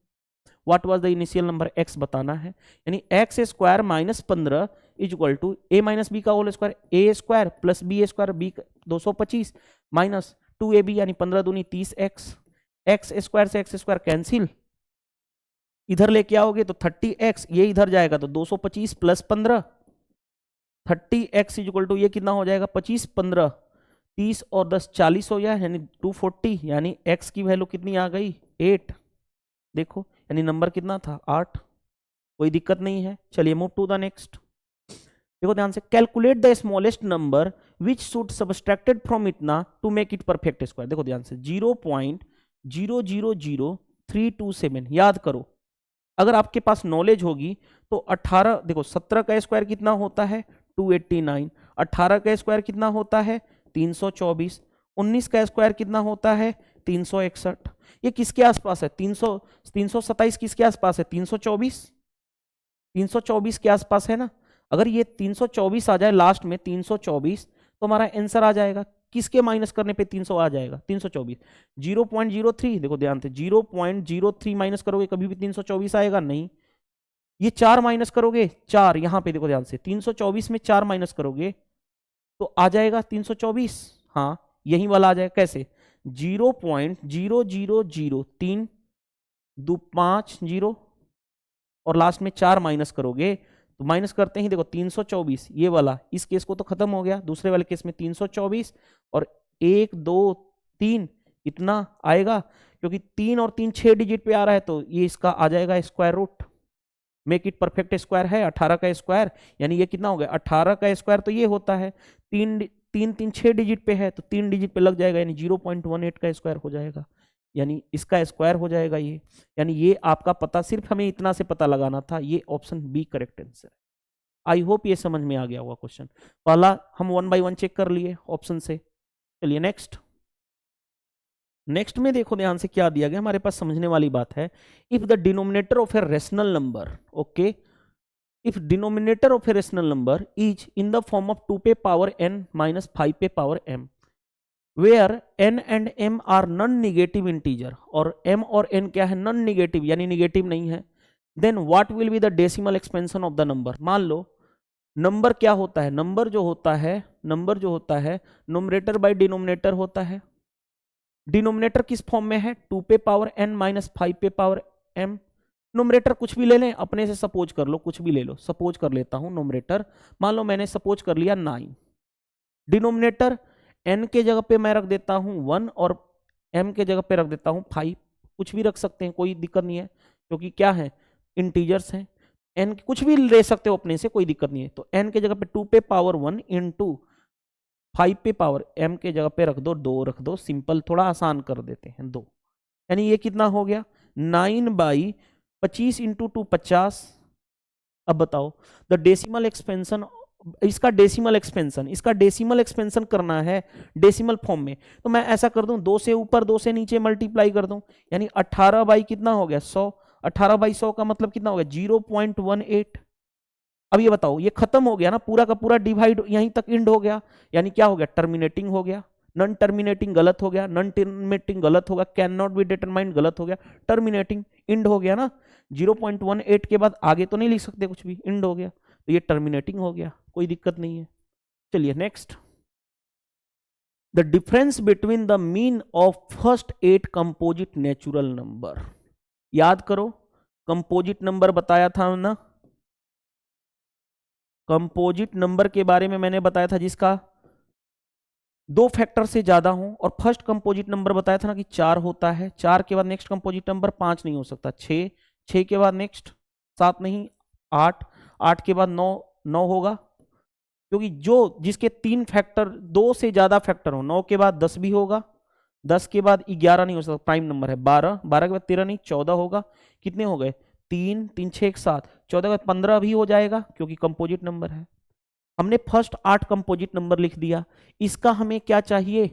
What was the initial number? x बताना है, यानी x square minus 15 is equal to a minus B का whole square, a square plus b square, b 225 minus 2ab, यानी 15 दूनी 30x, x स्क्वायर से x स्क्वायर कैंसिल, इधर लेके आओगे तो 30x, ये इधर जाएगा तो 225 plus 15, 30x is equal to ये कितना हो जाएगा? 25 15 30 और 10 40 हो गया, यानी 240, यानी x की वैल्यू कितनी आ गई? 8। देखो, यानी नंबर कितना था? 8। कोई दिक्कत नहीं है। चलिए मूव टू द नेक्स्ट। देखो ध्यान से, calculate the smallest number which should subtracted from इतना to make it perfect square. देखो ध्यान से, 0.000327 याद करो। अगर आपके पास नॉलेज होगी तो 18, देखो 17 का स्क्वायर कितना होता है 289, 18 का स्क्वायर कितना होता है 324, 19 का स्क्वायर कितना होता है 361। ये किसके आसपास है 327 किसके आसपास है 324 के आसपास है ना। अगर ये 324 आ जाए लास्ट में 324 तो हमारा आंसर आ जाएगा। किसके माइनस करने पे 300 आ जाएगा 324। 0.03, देखो ध्यान से, 0.03 माइनस करोगे कभी भी 324 आएगा नहीं। ये 4 माइनस करोगे 4, यहां पे देखो ध्यान से, 324 में 4 माइनस करोगे तो आ जाएगा 324। हाँ यही वाला आ जाएगा। कैसे 0.0003 दो 5 0 और लास्ट में 4 माइनस करोगे तो माइनस करते ही देखो 324, ये वाला इस केस को तो खत्म हो गया। दूसरे वाले केस में 324 और 1 2 3 इतना आएगा, क्योंकि 3 और 3 6 डिजिट पे आ रहा है तो ये इसका आ जाएगा square root. Make it perfect square है 18 का स्क्वायर, यानी ये कितना हो गया 18 का स्क्वायर तो ये होता है 3 3 6 डिजिट पे है तो 3 डिजिट पे लग जाएगा, यानी 0.18 का स्क्वायर हो जाएगा, यानी इसका स्क्वायर हो जाएगा ये। यानी ये आपका पता, सिर्फ हमें इतना से पता लगाना था। ये ऑप्शन बी करेक्ट आंसर है। आई होप ये समझ में आ गया होगा क्वेश्चन। पहला हम 1 बाय 1 चेक कर लिए ऑप्शन से। चलिए नेक्स्ट में देखो ध्यान से क्या दिया गया हमारे पास, समझने वाली बात है। If the denominator of a rational number, okay, if denominator of a rational number is in the form of 2 पे पावर n माइनस 5 पे power m, where n and m are non negative integer, और m और n क्या है non negative यानी negative नहीं है, then what will be the decimal expansion of the number. मान लो नंबर क्या होता है, नंबर जो होता है न्यूमरेटर बाय डिनोमिनेटर होता है। डिनोमिनेटर किस फॉर्म में है 2 पे पावर n माइनस 5 पे पावर m। न्यूमरेटर कुछ भी ले लें, अपने से सपोज कर लो, कुछ भी ले लो, सपोज कर लेता हूं न्यूमरेटर, मान लो मैंने सपोज कर लिया 9। डिनोमिनेटर n के जगह पे मैं रख देता हूं 1 और m के जगह पे रख देता हूं 5। कुछ भी रख सकते हैं, कोई दिक्कत नहीं है, क्योंकि क्या है इंटीजर्स हैं। n कुछ भी ले सकते हो अपने से, कोई दिक्कत नहीं है। तो n के जगह पे 2 पे पावर 1 इंटू 5 पे पावर m के जगह पे रख दो 2 रख दो, सिंपल, थोड़ा आसान कर देते हैं 2। यानी ये कितना हो गया 9/25 इंटू 2 50। अब बताओ द डेसिमल एक्सपेंशन, इसका डेसिमल एक्सपेंशन करना है डेसिमल फॉर्म में, तो मैं ऐसा कर दूं 2 से ऊपर 2 से नीचे मल्टीप्लाई कर दूं, यानी 18 बाई कितना हो गया 100। 18 बाई 100 का मतलब कितना हो गया 0.18। अब ये बताओ ये खत्म हो गया ना, पूरा का पूरा डिवाइड यहीं तक एंड हो गया, यानी क्या हो गया टर्मिनेटिंग हो गया। नॉन टर्मिनेटिंग गलत हो गया, नॉन टर्मिनेटिंग गलत होगा, कैन नॉट बी डिटरमाइंड गलत हो गया, टर्मिनेटिंग एंड हो गया ना। 0.18 के बाद आगे तो नहीं लिख सकते कुछ भी, एंड हो गया, तो ये टर्मिनेटिंग हो गया, कोई दिक्कत नहीं है। चलिए next, the difference between the mean of first 8 composite natural number. याद करो कंपोजिट नंबर बताया था ना, कंपोजिट नंबर के बारे में मैंने बताया था जिसका 2 फैक्टर से ज्यादा हो, और फर्स्ट कंपोजिट नंबर बताया था ना कि 4 होता है। 4 के बाद नेक्स्ट कंपोजिट नंबर 5 नहीं हो सकता, 6, 6 के बाद नेक्स्ट 7 नहीं 8, 8 के बाद 9, 9 होगा, क्योंकि जो जिसके 3 फैक्टर 2 से ज्यादा फैक्टर हो, 9 के बाद 10 भी होगा, 10 के बाद 11 नहीं हो सकता, प्राइम नंबर है 12, 12 के बाद 13 नहीं 14 होगा। कितने हो गए 3 3 6 7, 14 के बाद 15 भी हो जाएगा क्योंकि कंपोजिट नंबर है। हमने फर्स्ट 8 कंपोजिट नंबर लिख दिया। इसका हमें क्या चाहिए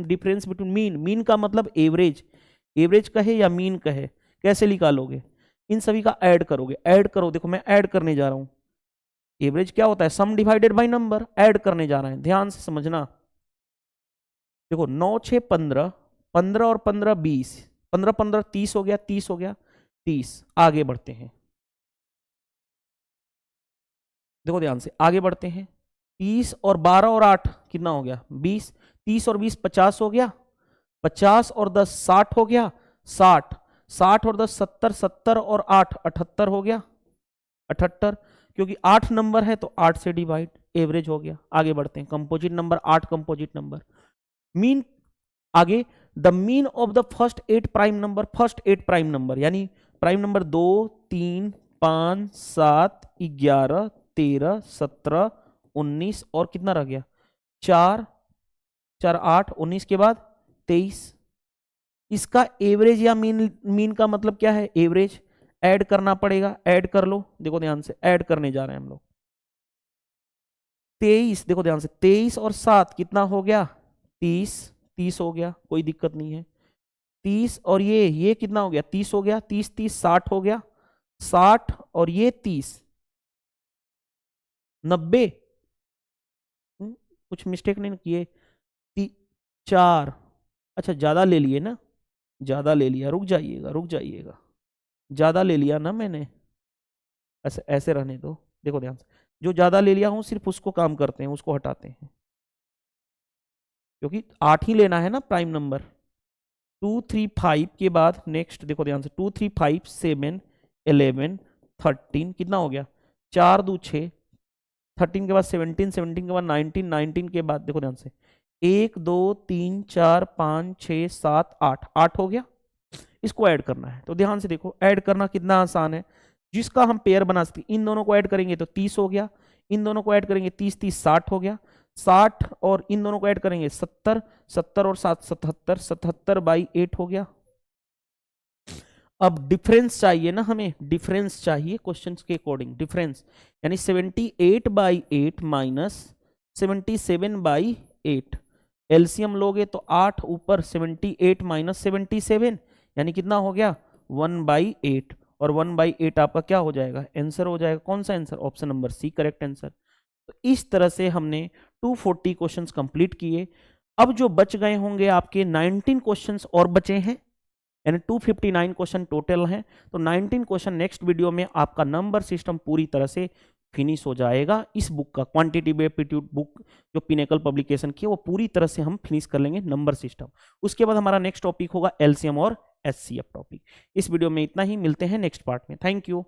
डिफरेंस बिटवीन मीन, मीन का मतलब एवरेज, एवरेज कहे या मीन कहे, कैसे निकालोगे, इन सभी का ऐड करोगे। ऐड करो, देखो मैं ऐड करने जा रहा हूं। एवरेज क्या होता है सम डिवाइडेड बाय नंबर, ऐड करने जा रहे हैं, ध्यान से समझना। देखो 9 6 15, 15 और 15 20, 15 15 30 हो गया, 30 हो गया, 30। आगे बढ़ते हैं, देखो ध्यान से आगे बढ़ते हैं। 30 और 12 और 8 कितना हो गया 20, 30 और 20 50 हो गया, 50 और 10 60 हो गया, 60, 60 और 10 70, 70 और 8 78 हो गया, 78। क्योंकि 8 नंबर है तो 8 से डिवाइड, एवरेज हो गया। आगे बढ़ते हैं, composite number 8 composite number. Mean, आगे the mean of the first 8 prime number, first 8 prime number यानी प्राइम नंबर 2 3 5 7 11 13 17 19 और कितना रह गया 4 4 8 19 के बाद 23। इसका एवरेज या मीन का मतलब क्या है, एवरेज ऐड करना पड़ेगा, ऐड कर लो, देखो ध्यान से ऐड करने जा रहे हैं हम लोग। 23, देखो ध्यान से 23 और 7 कितना हो गया 30, 30 हो गया, कोई दिक्कत नहीं है। 30 और ये कितना हो गया 30 हो गया, 30 30 60 हो गया, 60 और ये 30 90। कुछ मिस्टेक नहीं किए, 4, अच्छा ज्यादा ले लिए ना, ज्यादा ले लिया, रुक जाइएगा रुक जाइएगा, ज्यादा ले लिया ना मैंने, ऐसे ऐसे रहने दो। देखो ध्यान से, जो ज्यादा ले लिया हूं सिर्फ उसको काम करते हैं, उसको हटाते हैं, क्योंकि 8 ही लेना है ना प्राइम नंबर। 2 3 5 के बाद नेक्स्ट देखो ध्यान से 2 3 5 7 11 13 कितना हो गया 4 2 6, 13 के बाद 17, 17 के बाद 19, 19 के बाद देखो ध्यान से 1 2 3 4 5 6 7 8, 8 हो गया। इसको ऐड करना है, तो ध्यान से देखो ऐड करना कितना आसान है, जिसका हम पेयर बना सकते हैं। इन दोनों को ऐड करेंगे तो 30 हो गया, इन दोनों को ऐड करेंगे 30 30 60 हो गया, 60 और इन दोनों को ऐड करेंगे 70, 70 और 7 77, 77 बाई 8 हो गया। अब डिफरेंस चाहिए ना हमें, डिफरेंस चाहिए क्वेश्चंस के अकॉर्डिंग, डिफरेंस यानी 78 बाई 8 माइनस 77 बाई 8, एलसीएम लोगे तो 8 ऊपर 78 माइनस 77 यानी कितना हो गया 1/8, और 1/8 आपका क्या हो जाएगा आंसर हो जाएगा। कौन सा answer, option number C correct answer. तो इस तरह से हमने 240 क्वेश्चंस कंप्लीट किए। अब जो बच गए होंगे आपके 19 क्वेश्चंस और बचे हैं, यानी 259 क्वेश्चन टोटल हैं। तो 19 क्वेश्चन नेक्स्ट वीडियो में आपका नंबर सिस्टम पूरी तरह से फिनिश हो जाएगा। इस बुक का क्वांटिटेटिव एप्टीट्यूड बुक जो पिनेकल पब्लिकेशन की है वो पूरी तरह से हम फिनिश कर लेंगे नंबर सिस्टम। उसके बाद हमारा नेक्स्ट टॉपिक होगा एलसीएम और एचसीएफ टॉपिक। इस वीडियो में इतना ही, मिलते हैं नेक्स्ट पार्ट में। Thank you.